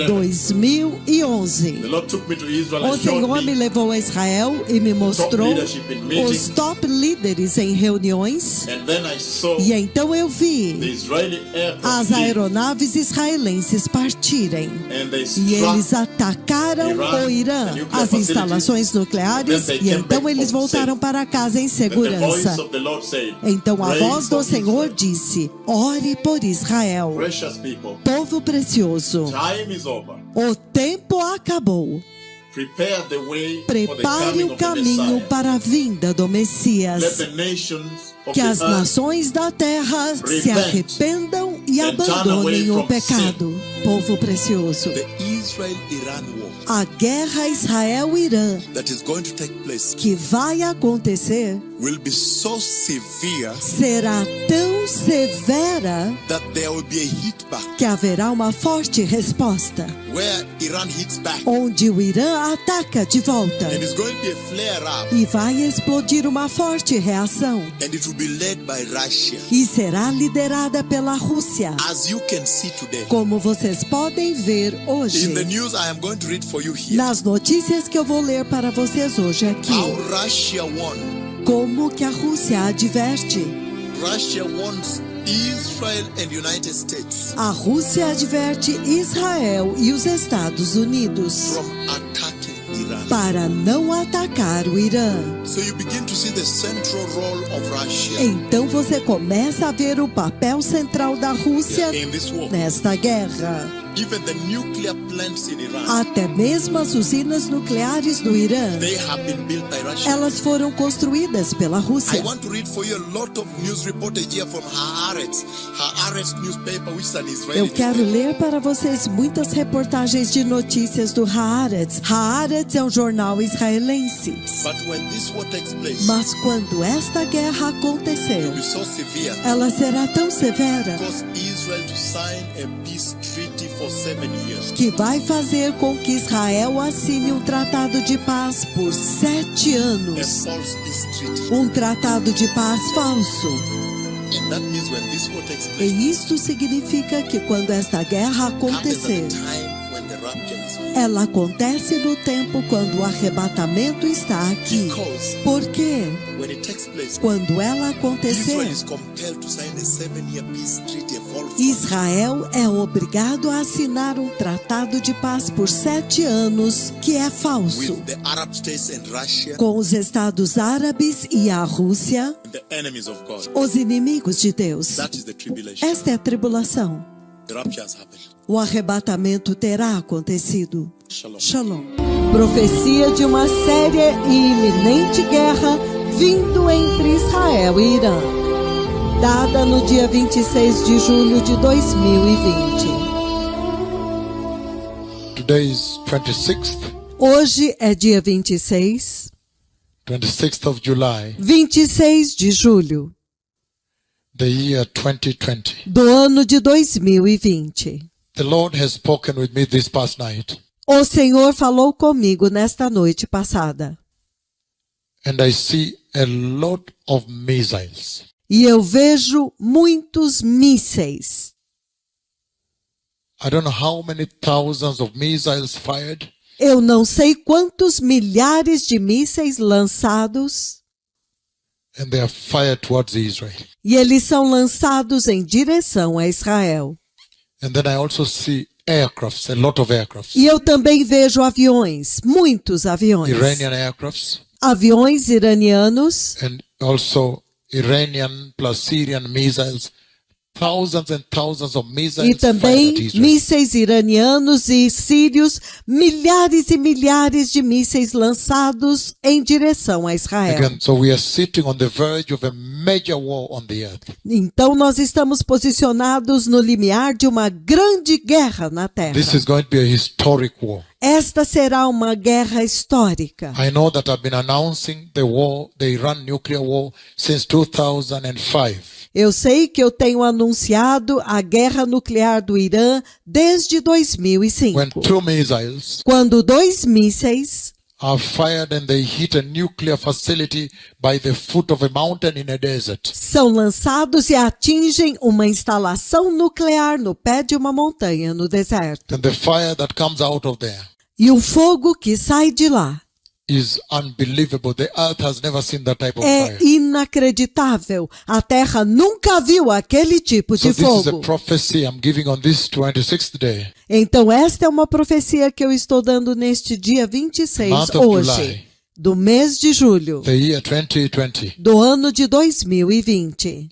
2011. The Lord took me to Israel O and showed Senhor me me levou a Israel e me mostrou leadership in meetings. os top líderes em reuniões. and then I saw E então eu the vi Israeli aircraft as leave, aeronaves israelenses partirem. and they E eles struck atacaram Iran, o Irã, the nuclear as instalações facilities, nucleares, and then they e came então back eles home voltaram safe. para casa em And the voice segurança. of the Lord said, Então a "Pray voz do for Senhor Israel." disse: ore por Israel. Precious people, Povo precioso, time is over. o tempo acabou. Prepare the way for the Prepare coming o of the caminho Messiah. para a vinda do Let Messias. the nations of Que the as earth nações da terra se repent arrependam e and turn abandonem away o from pecado. Povo precioso, The Israel-Iran war a guerra Israel-Irã that is going to take place que vai acontecer will be so severe será tão severa that there will be a hit back que haverá uma forte resposta, where Iran hits back onde o Irã ataca de volta and it's going to be a flare-up e vai explodir uma forte reação and it will be led by Russia. e será liderada pela Rússia. As you can see today, Como vocês podem ver hoje, in the news I am going to read for you here, nas notícias que eu vou ler para vocês hoje aqui, how Russia won. como que a Rússia adverte. Russia warns Israel and United States A Rússia adverte Israel e os Estados Unidos from attacking Iran. para não atacar o Irã. So you begin to see the central role of Russia Então você começa a ver o papel central da Rússia in this war. nesta guerra. Even the nuclear plants in Iran, Até mesmo as usinas nucleares do Irã, they have been built by Russia. elas foram construídas pela I Rússia. want to read for you a lot of news reportage here from Haaretz newspaper, which is an Israeli Eu quero newspaper. ler para vocês muitas reportagens de notícias do Haaretz. Haaretz é um jornal israelense. But when this war takes place, Mas quando esta guerra it will acontecer, be so severe. ela será tão severa Cause Israel to sign a peace treaty for 7 years. que vai fazer com que Israel assine um tratado de paz por 7 A anos. false peace treaty. Um tratado de paz falso. And that means when this war takes E place, isto significa que quando esta guerra happens at acontecer, the time when the rapture is here. Ela acontece no tempo quando o arrebatamento está aqui. Because Porque when it takes place, quando ela Israel acontecer, is compelled to sign a 7-year peace treaty, a false Israel é obrigado a assinar um tratado de paz por 7 anos, que é falso, with the Arab states and Russia, com os Estados Árabes e a Rússia, the enemies of God. os inimigos de Deus. That is the tribulation. Esta é a tribulação. The rapture has happened. O arrebatamento terá acontecido. Shalom. Shalom. Profecia de uma séria e iminente guerra vindo entre Israel e Irã. Dada no dia 26 de julho de 2020. Today is 26th, Hoje é dia 26 of July, 26 de julho the year 2020. do ano de 2020. The Lord has spoken with me this past night, O Senhor falou comigo nesta noite passada. and I see a lot of missiles. E eu vejo muitos mísseis. I don't know how many thousands of missiles fired, Eu não sei quantos milhares de mísseis lançados, and they are fired towards Israel. e eles são lançados em direção a Israel. And then I also see aircrafts, a lot of aircrafts. E eu também vejo aviões, muitos aviões. Iranian aircrafts, Aviões iranianos and also Iranian plus Syrian missiles. Thousands and thousands of missiles e também fired at Israel. mísseis iranianos e sírios, milhares e milhares de mísseis lançados em direção a Israel. Again, so we are sitting on the verge of a major war on the earth. Então nós estamos posicionados no limiar de uma grande guerra na Terra. This is going to be a historic war. Esta será uma guerra histórica. I know that I've been announcing the war, the Iran nuclear war, since 2005. Eu sei que eu tenho anunciado a guerra nuclear do Irã desde 2005. When 2 missiles Quando 2 mísseis are fired and they hit a nuclear facility by the foot of a mountain in a desert. são lançados e atingem uma instalação nuclear no pé de uma montanha no deserto. And the fire that comes out of there E o fogo que sai de lá is unbelievable. The earth has never seen that type of é fire. inacreditável. A Terra nunca viu aquele tipo So de this is a fogo. prophecy I'm giving on this 26th day, Então esta é uma profecia que eu estou dando neste dia 26, month of hoje, July, do mês de julho, the year 2020. do ano de 2020.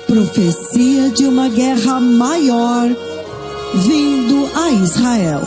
Profecia de uma guerra maior vindo a Israel.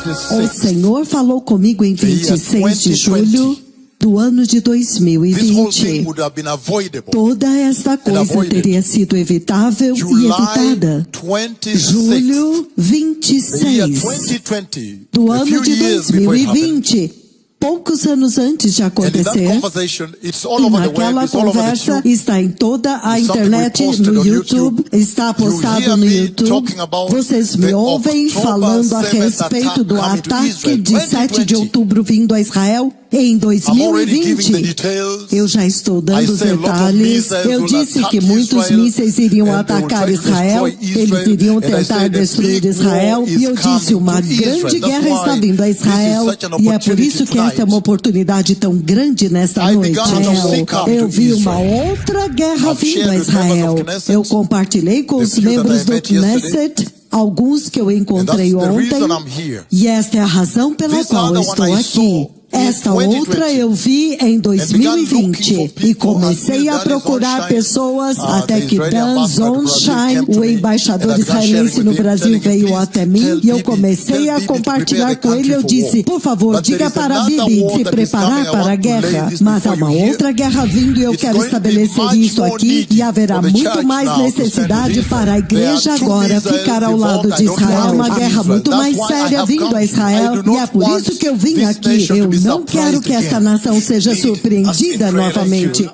O Senhor falou comigo em 26 de julho do ano de This whole thing 2020. would have been avoidable. Toda esta coisa avoided. teria sido evitável e July evitada. 26th, Julho the year 26 2020, do a ano few de years before it happened. 2020, poucos anos antes de And in that acontecer. conversation, it's all E over the web, naquela it's all over the conversa tube. está em toda a It's something we internet, posted no on YouTube, YouTube. está You postado hear no me YouTube. talking about Vocês me the ouvem October falando a 7th respeito attack do coming to ataque Israel, de 7 de 2020. outubro vindo a Israel em I'm already giving the 2020. details. Eu já estou I dando os say a lot of detalhes. missiles Eu will disse attack que muitos Israel, mísseis iriam and they will atacar try to Israel, destroy Israel, eles iriam and I tentar say the destruir big Israel. war E eu is disse, uma coming to grande Israel. That's guerra está why vindo a this is Israel. such an E é por opportunity isso que esta é tonight. uma oportunidade tão grande nesta I noite. began to seek out Eu to vi uma Israel. outra guerra I've vindo shared a with members Israel. of Knesset, Eu compartilhei com the os few that membros I do met yesterday. Knesset, alguns que eu And encontrei that's the ontem. reason I'm here. E esta é a razão pela This qual eu other estou one I aqui. saw in Esta 2020. outra eu vi em began looking 2020 for e people comecei until a Dan procurar Zonshine, pessoas até the que Israeli Dan ambassador to Brazil Zonshine, came to o me, embaixador and I began israelense sharing no with him, Brasil, telling him, veio "Please até mim tell e eu Bibi- comecei tell a Bibi to compartilhar prepare the com ele. Eu country for disse, war. por favor, But there diga is para another Bibi war se that is preparar coming. I para a want to lay guerra. this Mas há before uma you hear. outra guerra vindo e eu It's quero going to be estabelecer much isso more aqui needy e haverá for the muito church mais now to stand with necessidade Israel. para a There are igreja two agora missiles ficar ao lado involved. de I don't Israel. want Uma to guerra Israel. muito That's mais why I séria have vindo come a here. I Israel do e é not por want isso que eu vim this aqui. nation Eu to be não quero surprised que esta again. nação seja Need us in surpreendida prayer like novamente. you.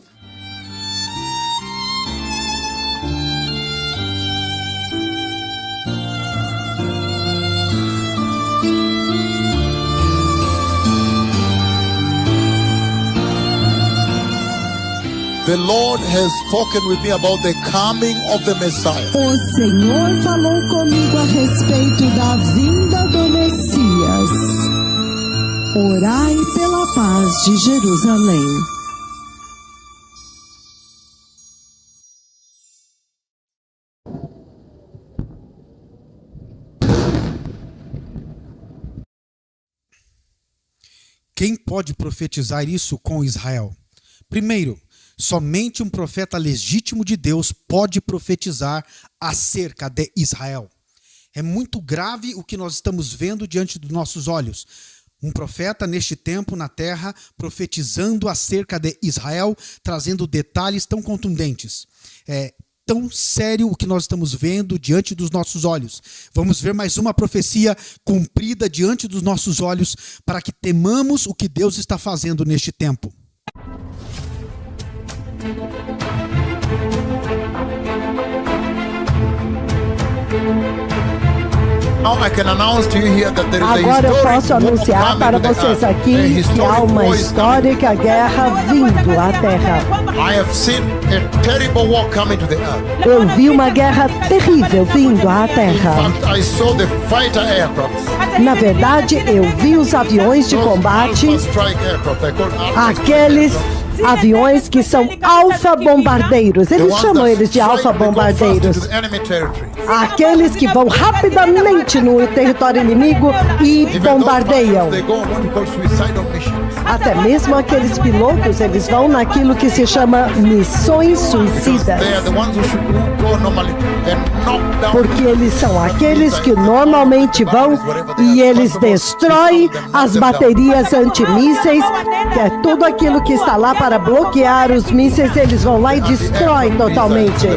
The Lord has spoken with me about the coming of the Messiah. O Senhor falou comigo a respeito da vinda do Messias. Orai pela paz de Jerusalém. Quem pode profetizar isso com Israel? Primeiro, somente um profeta legítimo de Deus pode profetizar acerca de Israel. É muito grave o que nós estamos vendo diante dos nossos olhos. Um profeta neste tempo na terra profetizando acerca de Israel, trazendo detalhes tão contundentes. É tão sério o que nós estamos vendo diante dos nossos olhos. Vamos ver mais uma profecia cumprida diante dos nossos olhos para que temamos o que Deus está fazendo neste tempo. Agora eu posso anunciar para vocês aqui que há uma histórica guerra vindo à Terra. Eu vi uma guerra terrível vindo à Terra. Na verdade, eu vi os aviões de combate, aqueles aviões que são alfa-bombardeiros. Eles chamam eles de alfa-bombardeiros. Aqueles que vão rapidamente no território inimigo e bombardeiam. Até mesmo aqueles pilotos, eles vão naquilo que se chama missões suicidas. Porque eles são aqueles que normalmente vão e eles destroem as baterias antimísseis, que é tudo aquilo que está lá para bloquear os mísseis, eles vão lá e destroem totalmente.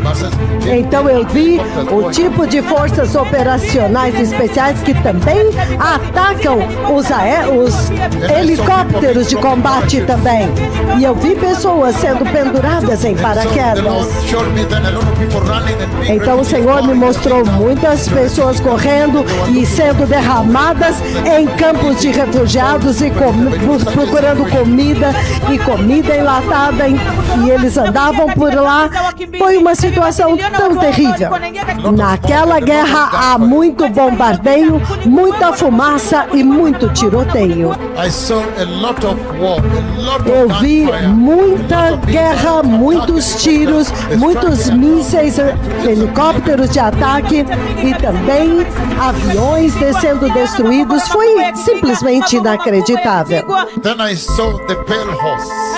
Então eu vi o tipo de forças operacionais especiais que também atacam os helicópteros de combate também. E eu vi pessoas sendo penduradas em paraquedas. Então o Senhor me mostrou muitas pessoas correndo e sendo derramadas em campos de refugiados e procurando comida e comida enlatada, e eles andavam por lá. Foi uma situação tão terrível. Naquela guerra há muito bombardeio, muita fumaça e muito tiroteio. Eu vi muita guerra, muitos tiros, muitos mísseis, helicópteros de ataque e também aviões sendo destruídos. Foi simplesmente inacreditável.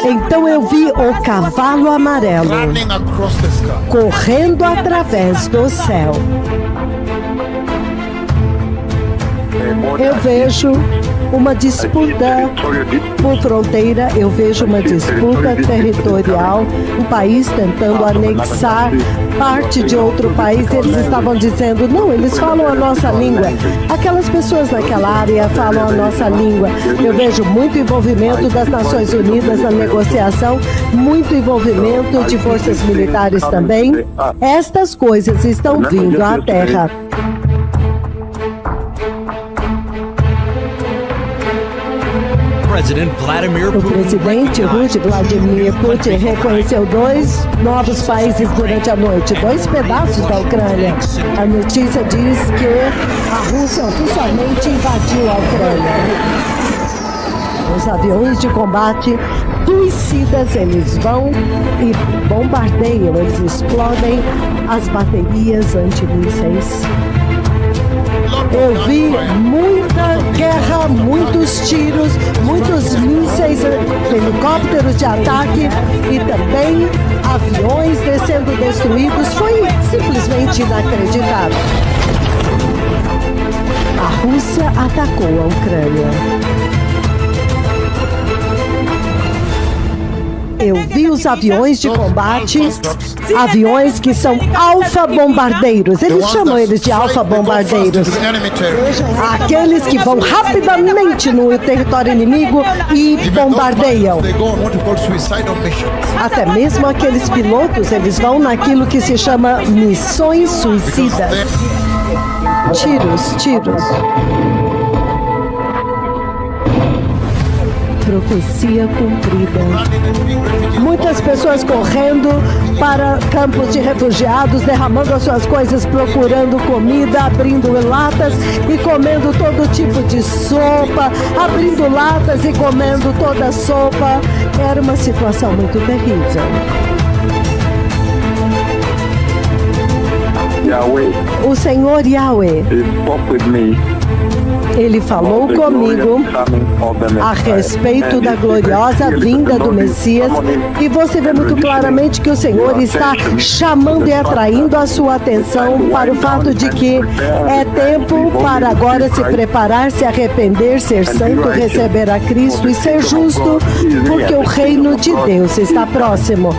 Então eu vi o cavalo amarelo correndo através do céu. Eu vejo uma disputa por fronteira, eu vejo uma disputa territorial, um país tentando anexar parte de outro país. Eles estavam dizendo, não, eles falam a nossa língua. Aquelas pessoas naquela área falam a nossa língua. Eu vejo muito envolvimento das Nações Unidas na negociação, muito envolvimento de forças militares também. Estas coisas estão vindo à Terra. O presidente Russo Vladimir Putin reconheceu 2 novos países durante a noite, 2 pedaços da Ucrânia. A notícia diz que a Rússia oficialmente invadiu a Ucrânia. Os aviões de combate suicidas, eles vão e bombardeiam, eles explodem as baterias antimísseis. Eu vi muita guerra, muitos tiros, muitos mísseis, helicópteros de ataque e também aviões sendo destruídos. Foi simplesmente inacreditável. A Rússia atacou a Ucrânia. Eu vi os aviões de combate, aviões que são alfa-bombardeiros. Eles chamam eles de alfa-bombardeiros. Aqueles que vão rapidamente no território inimigo e bombardeiam. Até mesmo aqueles pilotos, eles vão naquilo que se chama missões suicidas. Tiros. profecia cumprida. Muitas pessoas correndo para campos de refugiados, derramando as suas coisas, procurando comida, abrindo latas e comendo todo tipo de sopa, abrindo latas e comendo toda a sopa. Era uma situação muito terrível. Yahweh, O Senhor Yahweh, He spoke with me Ele falou about the comigo glorious coming of the a Messiah. respeito And da this gloriosa is vinda do the Messias, e você vê muito claramente que o Senhor está chamando e atraindo a sua atenção para o fato de que é tempo para agora se preparar, se arrepender, ser santo, receber a Cristo e ser justo, porque o reino de Deus está próximo.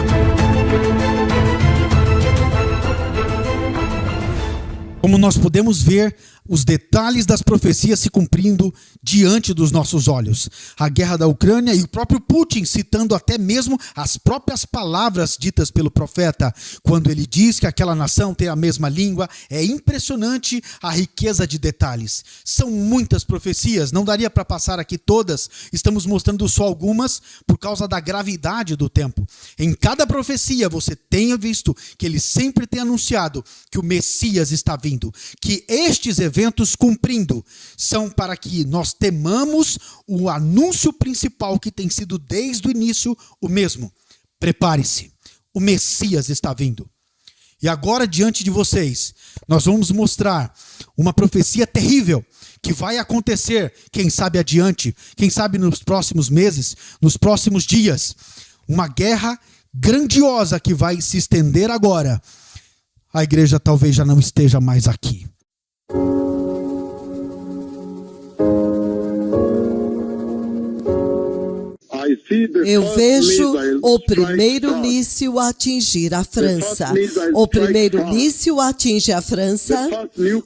Como nós podemos ver os detalhes das profecias se cumprindo diante dos nossos olhos. A guerra da Ucrânia e o próprio Putin citando até mesmo as próprias palavras ditas pelo profeta, quando ele diz que aquela nação tem a mesma língua. É impressionante a riqueza de detalhes. São muitas profecias, não daria para passar aqui todas, estamos mostrando só algumas por causa da gravidade do tempo. Em cada profecia você tenha visto que ele sempre tem anunciado que o Messias está vindo, que estes eventos cumprindo são para que nós temamos o anúncio principal que tem sido desde o início o mesmo. Prepare-se, o Messias está vindo. E agora diante de vocês, nós vamos mostrar uma profecia terrível que vai acontecer, quem sabe adiante, quem sabe nos próximos meses, nos próximos dias. Uma guerra grandiosa que vai se estender agora. A igreja talvez já não esteja mais aqui. Eu vejo o primeiro míssil atingir a França. O primeiro míssil atinge a França.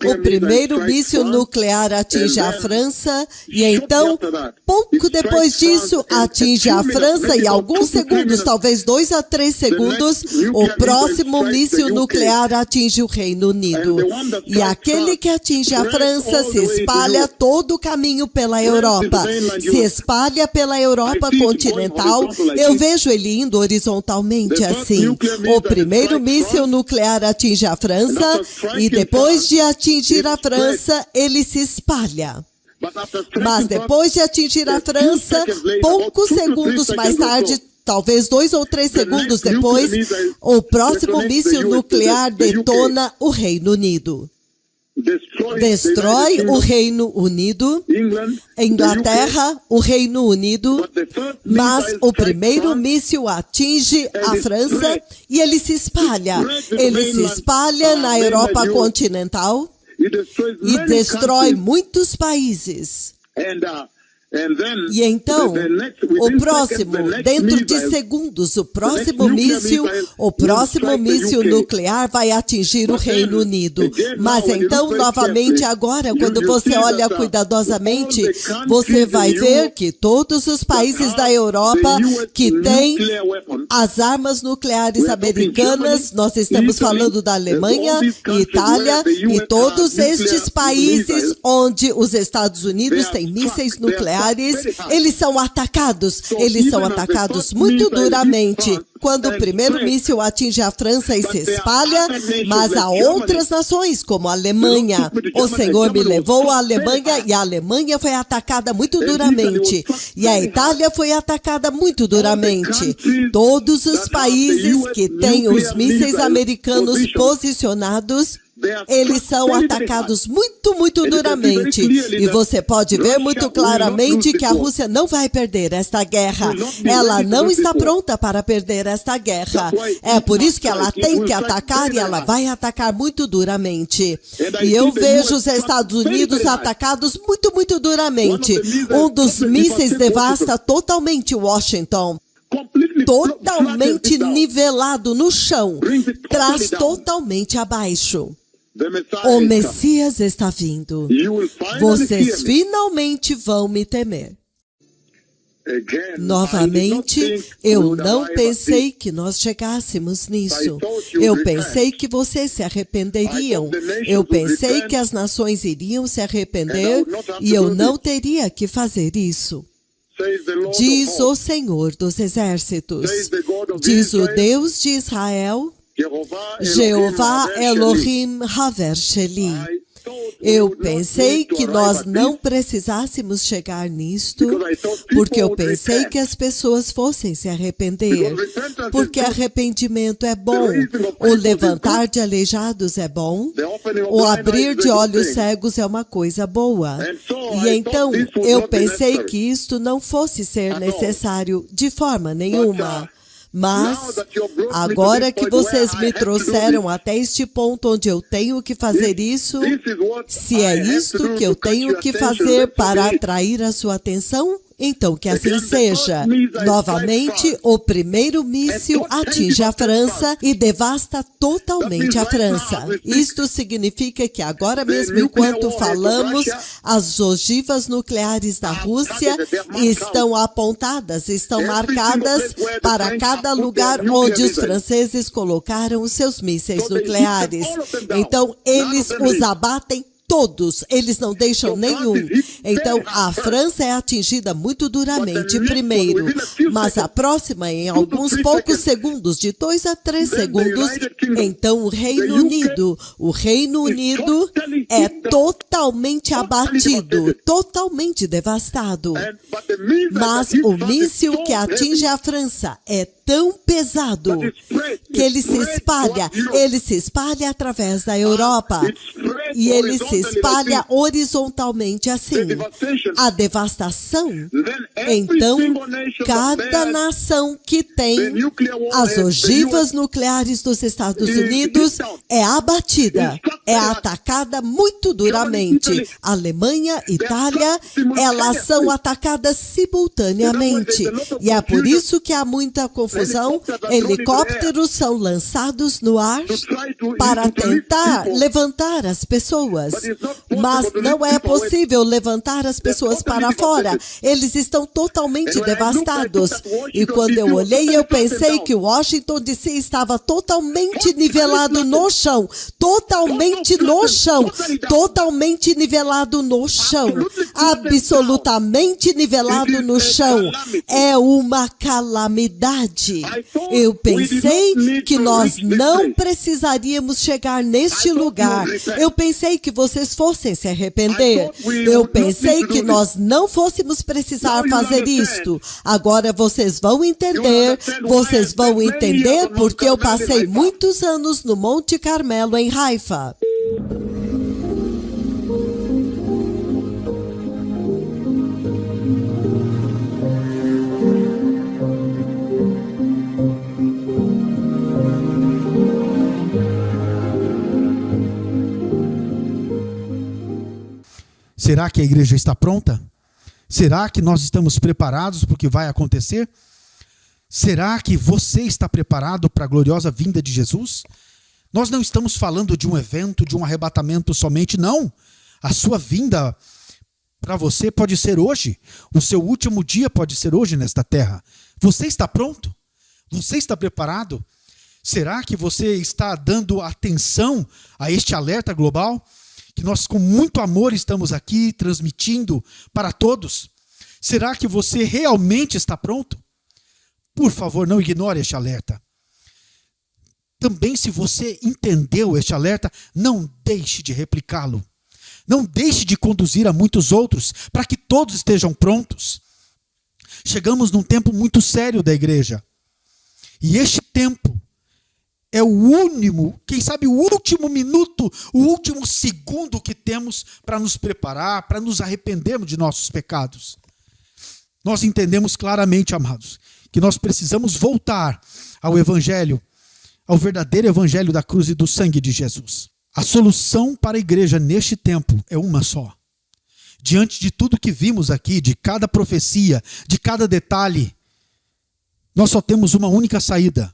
O primeiro míssil nuclear atinge a França. E então, pouco depois disso, atinge a França. E alguns segundos, talvez 2 a 3 segundos, o próximo míssil nuclear atinge o Reino Unido. E aquele que atinge a França se espalha todo o caminho pela Europa. Se espalha pela Europa continental. Eu vejo ele indo horizontalmente assim. O primeiro míssil nuclear atinge a França e depois de atingir a França, ele se espalha. Mas depois de atingir a França, poucos segundos mais tarde, talvez 2 ou 3 segundos depois, o próximo míssil nuclear detona o Reino Unido. Destrói o Reino Unido, Inglaterra, o Reino Unido, mas o primeiro míssil atinge a França e ele se espalha. Ele se espalha na Europa continental e destrói muitos países. E então, o próximo, dentro de segundos, o próximo míssil nuclear vai atingir o Reino Unido. Mas então, novamente, agora, quando você olha cuidadosamente, você vai ver que todos os países da Europa que têm as armas nucleares americanas, nós estamos falando da Alemanha, Itália e todos estes países onde os Estados Unidos têm mísseis nucleares, eles são atacados muito duramente. Quando o primeiro míssil atinge a França e se espalha, mas há outras nações, como a Alemanha. O Senhor me levou à Alemanha e a Alemanha foi atacada muito duramente. E a Itália foi atacada muito duramente. Todos os países que têm os mísseis americanos posicionados, eles são atacados muito, muito duramente. E você pode ver muito claramente que a Rússia não vai perder esta guerra. Ela não está pronta para perder esta guerra. É por isso que ela tem que atacar e ela vai atacar muito duramente. E eu vejo os Estados Unidos atacados muito, muito duramente. Um dos mísseis devasta totalmente Washington. Totalmente nivelado no chão. Traz totalmente abaixo. O Messias está vindo. Vocês finalmente vão me temer. Novamente, eu não pensei que nós chegássemos nisso. Eu pensei que vocês se arrependeriam. Eu pensei que as nações iriam se arrepender e eu não teria que fazer isso. says the Lord diz of o hosts, Senhor dos Exércitos, says the God of diz o Israel, Deus de Israel, Jehovah Elohim Haver Sheli. Eu pensei que nós não precisássemos chegar nisto, porque eu pensei que as pessoas fossem se arrepender, porque arrependimento é bom, o levantar de aleijados é bom, o abrir de olhos cegos é uma coisa boa. E então eu pensei que isto não fosse ser necessário de forma nenhuma. Mas, agora que vocês me trouxeram até este ponto onde eu tenho que fazer isso, se é isto que eu tenho que fazer para atrair a sua atenção, então que assim seja. Novamente, o primeiro míssil atinge a França e devasta totalmente a França. Isto significa que agora mesmo, enquanto falamos, as ogivas nucleares da Rússia estão apontadas, estão marcadas para cada lugar onde os franceses colocaram os seus mísseis nucleares. Então, eles os abatem todos, eles não deixam nenhum. Então, a França é atingida muito duramente primeiro, mas a próxima, em alguns poucos segundos, de 2 a 3 segundos, então o Reino Unido é totalmente abatido, totalmente devastado. Mas o míssil que atinge a França é tão pesado que ele se espalha através da Europa. E ele se espalha horizontalmente assim. A devastação, então, cada nação que tem as ogivas nucleares dos Estados Unidos é abatida, é atacada muito duramente. Alemanha, Itália, elas são atacadas simultaneamente. E é por isso que há muita confusão. Helicópteros são lançados no ar para tentar levantar as pessoas, mas não é possível levantar as pessoas para fora. Eles estão totalmente devastados. E quando eu olhei, eu pensei que Washington DC estava totalmente nivelado no chão, totalmente nivelado no chão, absolutamente nivelado no chão. É uma calamidade. Eu pensei que nós não precisaríamos chegar neste lugar. Eu pensei que vocês fossem se arrepender. Eu pensei que nós não fôssemos precisar fazer isto. Agora vocês vão entender porque eu passei muitos anos no Monte Carmelo em Haifa. Será que a igreja está pronta? Será que nós estamos preparados para o que vai acontecer? Será que você está preparado para a gloriosa vinda de Jesus? Nós não estamos falando de um evento, de um arrebatamento somente, não. A sua vinda para você pode ser hoje. O seu último dia pode ser hoje nesta terra. Você está pronto? Você está preparado? Será que você está dando atenção a este alerta global? Que nós com muito amor estamos aqui transmitindo para todos. Será que você realmente está pronto? Por favor, não ignore este alerta. Também, se você entendeu este alerta, não deixe de replicá-lo. Não deixe de conduzir a muitos outros, para que todos estejam prontos. Chegamos num tempo muito sério da igreja. E este tempo é o único, quem sabe o último minuto, o último segundo que temos para nos preparar, para nos arrependermos de nossos pecados. Nós entendemos claramente, amados, que nós precisamos voltar ao evangelho, ao verdadeiro evangelho da cruz e do sangue de Jesus. A solução para a igreja neste tempo é uma só. Diante de tudo que vimos aqui, de cada profecia, de cada detalhe, nós só temos uma única saída.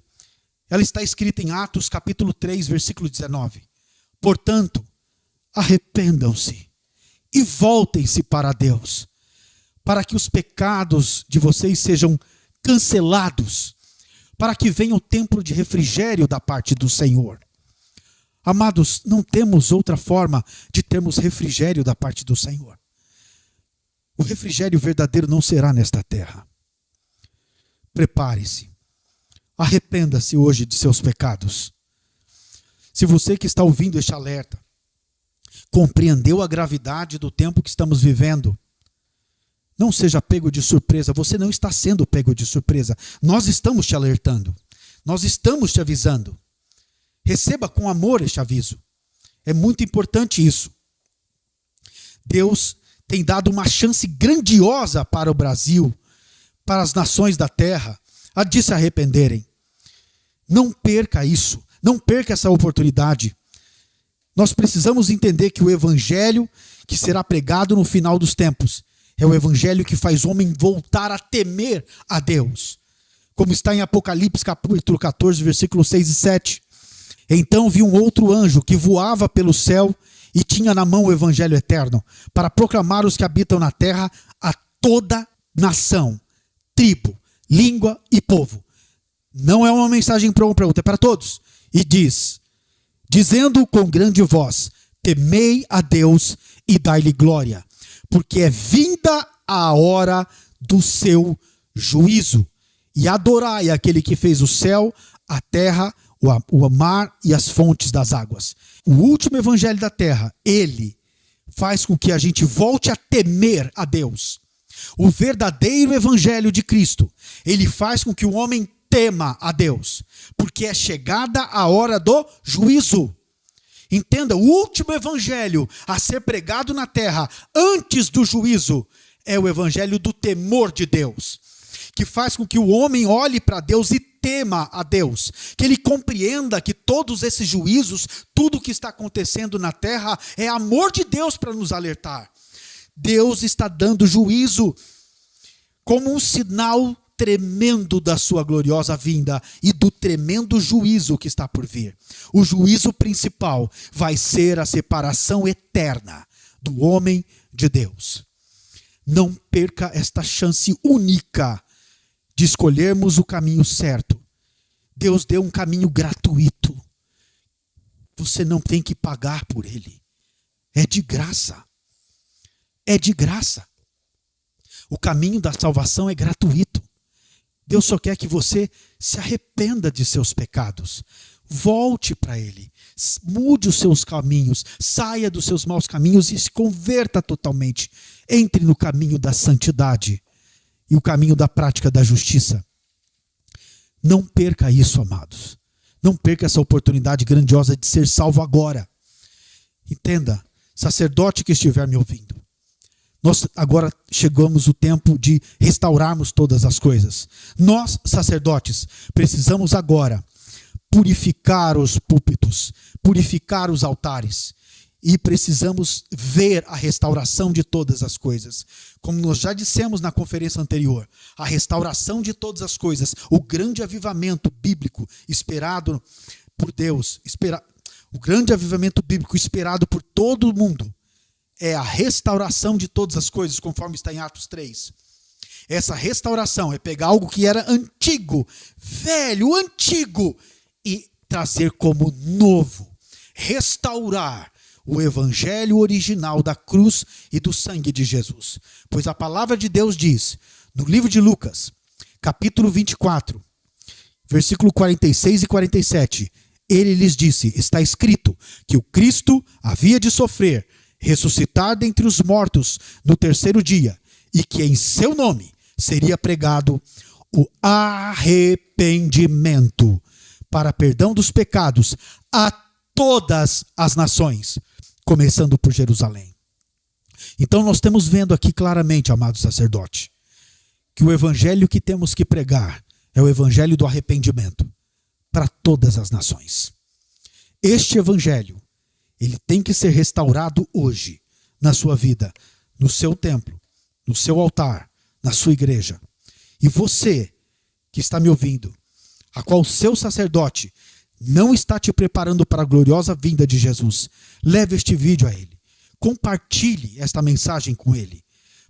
Ela está escrita em Atos capítulo 3, versículo 19. Portanto, arrependam-se e voltem-se para Deus, para que os pecados de vocês sejam cancelados, para que venha o tempo de refrigério da parte do Senhor. Amados, não temos outra forma de termos refrigério da parte do Senhor. O refrigério verdadeiro não será nesta terra. Prepare-se. Arrependa-se hoje de seus pecados. Se você que está ouvindo este alerta compreendeu a gravidade do tempo que estamos vivendo, não seja pego de surpresa. Você não está sendo pego de surpresa. Nós estamos te alertando. Nós estamos te avisando. Receba com amor este aviso. É muito importante isso. Deus tem dado uma chance grandiosa para o Brasil, para as nações da terra, a de se arrependerem. Não perca isso. Não perca essa oportunidade. Nós precisamos entender que o evangelho que será pregado no final dos tempos é o evangelho que faz o homem voltar a temer a Deus. Como está em Apocalipse capítulo 14, versículos 6 e 7. Então vi um outro anjo que voava pelo céu e tinha na mão o evangelho eterno, para proclamar os que habitam na terra a toda nação, tribo, língua e povo. Não é uma mensagem para um para outro, é para todos. E diz, dizendo com grande voz, temei a Deus e dai-lhe glória, porque é vinda a hora do seu juízo. E adorai aquele que fez o céu, a terra, o mar e as fontes das águas. O último evangelho da terra, ele faz com que a gente volte a temer a Deus. O verdadeiro evangelho de Cristo, ele faz com que o homem tema a Deus, porque é chegada a hora do juízo. Entenda, o último evangelho a ser pregado na terra antes do juízo é o evangelho do temor de Deus, que faz com que o homem olhe para Deus e tema a Deus, que ele compreenda que todos esses juízos, tudo que está acontecendo na terra é amor de Deus para nos alertar. Deus está dando juízo como um sinal tremendo da sua gloriosa vinda e do tremendo juízo que está por vir. O juízo principal vai ser a separação eterna do homem de Deus. Não perca esta chance única de escolhermos o caminho certo. Deus deu um caminho gratuito. Você não tem que pagar por ele. É de graça. É de graça. O caminho da salvação é gratuito. Deus só quer que você se arrependa de seus pecados. Volte para ele. Mude os seus caminhos. Saia dos seus maus caminhos e se converta totalmente. Entre no caminho da santidade e o caminho da prática da justiça. Não perca isso, amados. Não perca essa oportunidade grandiosa de ser salvo agora. Entenda, sacerdote que estiver me ouvindo. Nós agora chegamos o tempo de restaurarmos todas as coisas. Nós, sacerdotes, precisamos agora purificar os púlpitos, purificar os altares. E precisamos ver a restauração de todas as coisas. Como nós já dissemos na conferência anterior, a restauração de todas as coisas, o grande avivamento bíblico esperado por Deus, o grande avivamento bíblico esperado por todo mundo, é a restauração de todas as coisas, conforme está em Atos 3. Essa restauração é pegar algo que era antigo, velho, antigo, e trazer como novo. Restaurar o evangelho original da cruz e do sangue de Jesus. Pois a palavra de Deus diz, no livro de Lucas, capítulo 24, versículo 46 e 47, ele lhes disse, está escrito que o Cristo havia de sofrer, ressuscitar dentre os mortos no terceiro dia, e que em seu nome seria pregado o arrependimento para perdão dos pecados a todas as nações, começando por Jerusalém. Então nós estamos vendo aqui claramente, amado sacerdote, que o evangelho que temos que pregar é o evangelho do arrependimento para todas as nações. Este evangelho, ele tem que ser restaurado hoje, na sua vida, no seu templo, no seu altar, na sua igreja. E você, que está me ouvindo, a qual o seu sacerdote não está te preparando para a gloriosa vinda de Jesus, leve este vídeo a ele. Compartilhe esta mensagem com ele,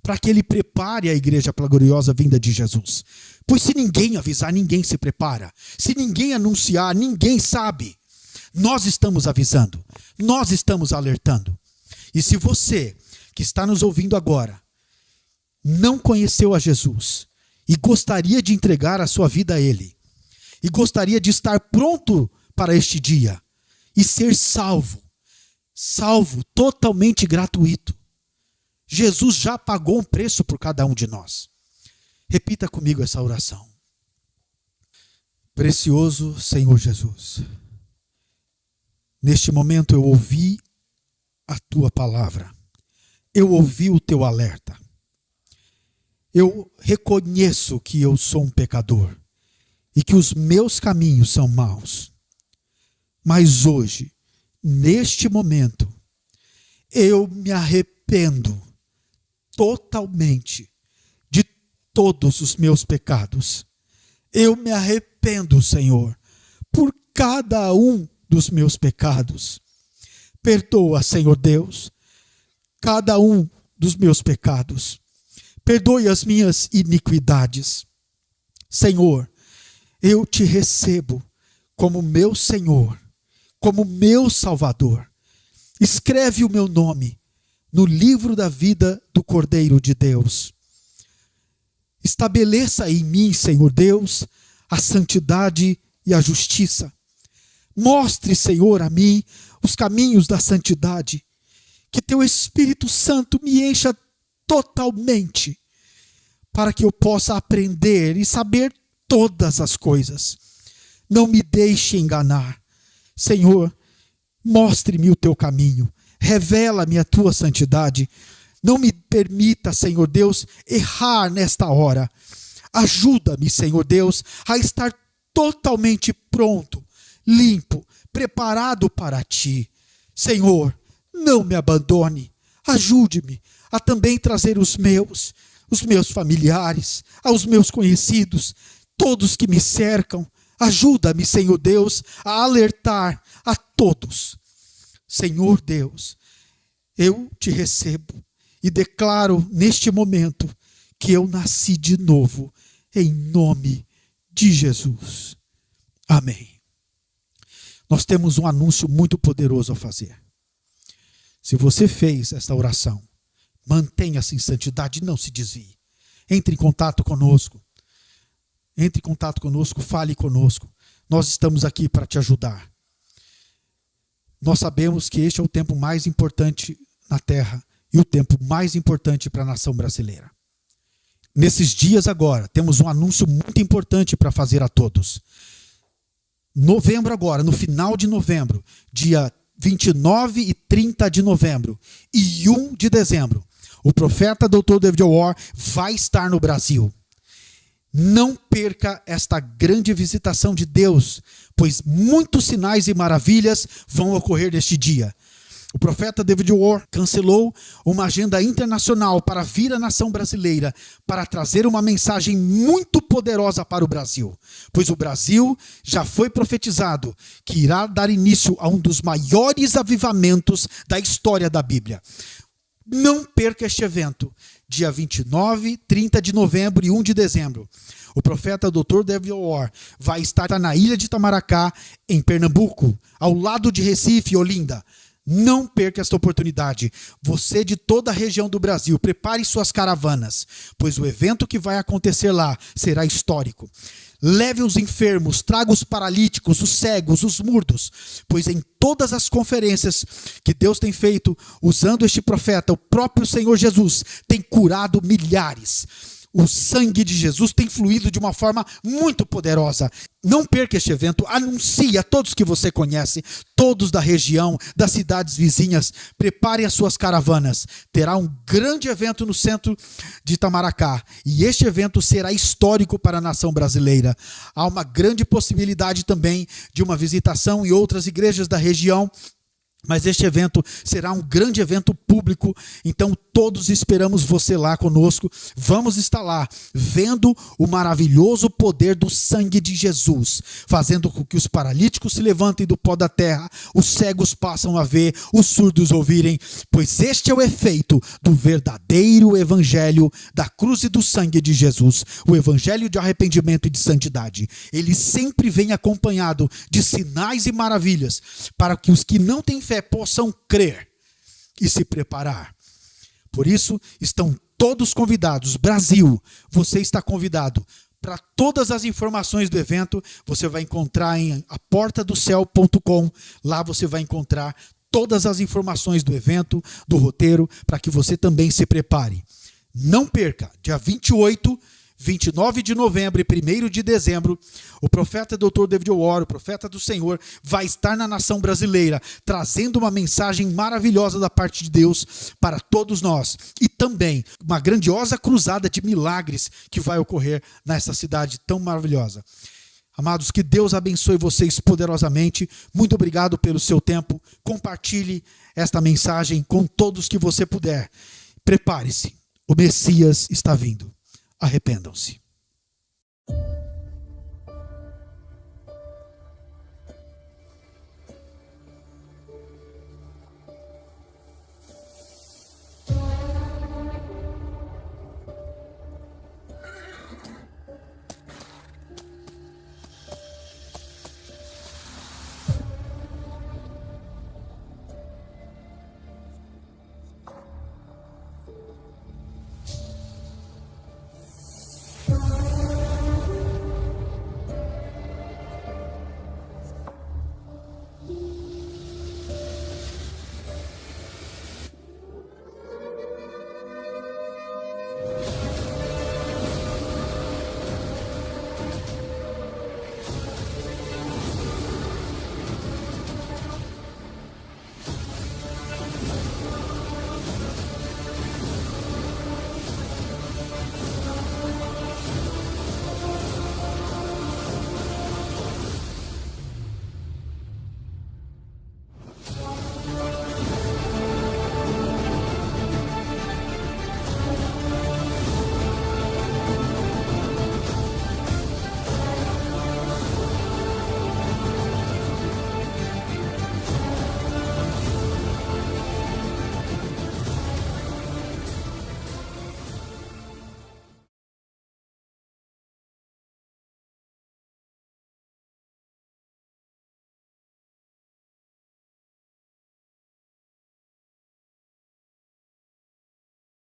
para que ele prepare a igreja para a gloriosa vinda de Jesus. Pois se ninguém avisar, ninguém se prepara. Se ninguém anunciar, ninguém sabe. Nós estamos avisando, nós estamos alertando. E se você que está nos ouvindo agora não conheceu a Jesus e gostaria de entregar a sua vida a Ele, e gostaria de estar pronto para este dia e ser salvo totalmente gratuito. Jesus já pagou um preço por cada um de nós. Repita comigo essa oração. Precioso Senhor Jesus, neste momento eu ouvi a tua palavra, eu ouvi o teu alerta. Eu reconheço que eu sou um pecador e que os meus caminhos são maus. Mas hoje, neste momento, eu me arrependo totalmente de todos os meus pecados. Eu me arrependo, Senhor, por cada um dos meus pecados. Perdoa, Senhor Deus, cada um dos meus pecados. Perdoe as minhas iniquidades. Senhor, eu te recebo como meu Senhor, como meu Salvador. Escreve o meu nome no livro da vida do Cordeiro de Deus. Estabeleça em mim, Senhor Deus, a santidade e a justiça. Mostre, Senhor, a mim os caminhos da santidade. Que teu Espírito Santo me encha totalmente, para que eu possa aprender e saber todas as coisas. Não me deixe enganar. Senhor, mostre-me o teu caminho. Revela-me a tua santidade. Não me permita, Senhor Deus, errar nesta hora. Ajuda-me, Senhor Deus, a estar totalmente pronto, limpo, preparado para ti. Senhor, não me abandone. Ajude-me a também trazer os meus familiares, aos meus conhecidos, todos que me cercam. Ajuda-me, Senhor Deus, a alertar a todos. Senhor Deus, eu te recebo e declaro neste momento que eu nasci de novo, em nome de Jesus. Amém. Nós temos um anúncio muito poderoso a fazer. Se você fez esta oração, mantenha-se em santidade e não se desvie. Entre em contato conosco. Entre em contato conosco, fale conosco. Nós estamos aqui para te ajudar. Nós sabemos que este é o tempo mais importante na terra e o tempo mais importante para a nação brasileira. Nesses dias agora, temos um anúncio muito importante para fazer a todos. Novembro agora, no final de novembro, dia 29 e 30 de novembro e 1 de dezembro, o profeta Dr. David O'War vai estar no Brasil. Não perca esta grande visitação de Deus, pois muitos sinais e maravilhas vão ocorrer neste dia. O profeta David O'War cancelou uma agenda internacional para vir à nação brasileira, para trazer uma mensagem muito poderosa para o Brasil. Pois o Brasil já foi profetizado que irá dar início a um dos maiores avivamentos da história da Bíblia. Não perca este evento, dia 29, 30 de novembro e 1 de dezembro. O profeta Dr. David O'War vai estar na ilha de Itamaracá, em Pernambuco, ao lado de Recife e Olinda. Não perca esta oportunidade. Você de toda a região do Brasil, prepare suas caravanas, pois o evento que vai acontecer lá será histórico. Leve os enfermos, traga os paralíticos, os cegos, os mudos, pois em todas as conferências que Deus tem feito, usando este profeta, o próprio Senhor Jesus tem curado milhares. O sangue de Jesus tem fluído de uma forma muito poderosa. Não perca este evento, anuncie a todos que você conhece, todos da região, das cidades vizinhas, preparem as suas caravanas. Terá um grande evento no centro de Itamaracá e este evento será histórico para a nação brasileira. Há uma grande possibilidade também de uma visitação em outras igrejas da região, mas este evento será um grande evento público, então todos esperamos você lá conosco. Vamos estar lá, vendo o maravilhoso poder do sangue de Jesus, fazendo com que os paralíticos se levantem do pó da terra, os cegos passam a ver, os surdos ouvirem, pois este é o efeito do verdadeiro evangelho da cruz e do sangue de Jesus, o evangelho de arrependimento e de santidade. Ele sempre vem acompanhado de sinais e maravilhas, para que os que não têm fé possam crer e se preparar. Por isso, estão todos convidados. Brasil, você está convidado. Para todas as informações do evento, você vai encontrar em aportadocel.com. Lá você vai encontrar todas as informações do evento, do roteiro, para que você também se prepare. Não perca, dia 28, 29 de novembro e 1º de dezembro, o profeta Dr. David O'Warr, o profeta do Senhor, vai estar na nação brasileira, trazendo uma mensagem maravilhosa da parte de Deus para todos nós. E também uma grandiosa cruzada de milagres que vai ocorrer nessa cidade tão maravilhosa. Amados, que Deus abençoe vocês poderosamente. Muito obrigado pelo seu tempo. Compartilhe esta mensagem com todos que você puder. Prepare-se, o Messias está vindo. Arrependam-se.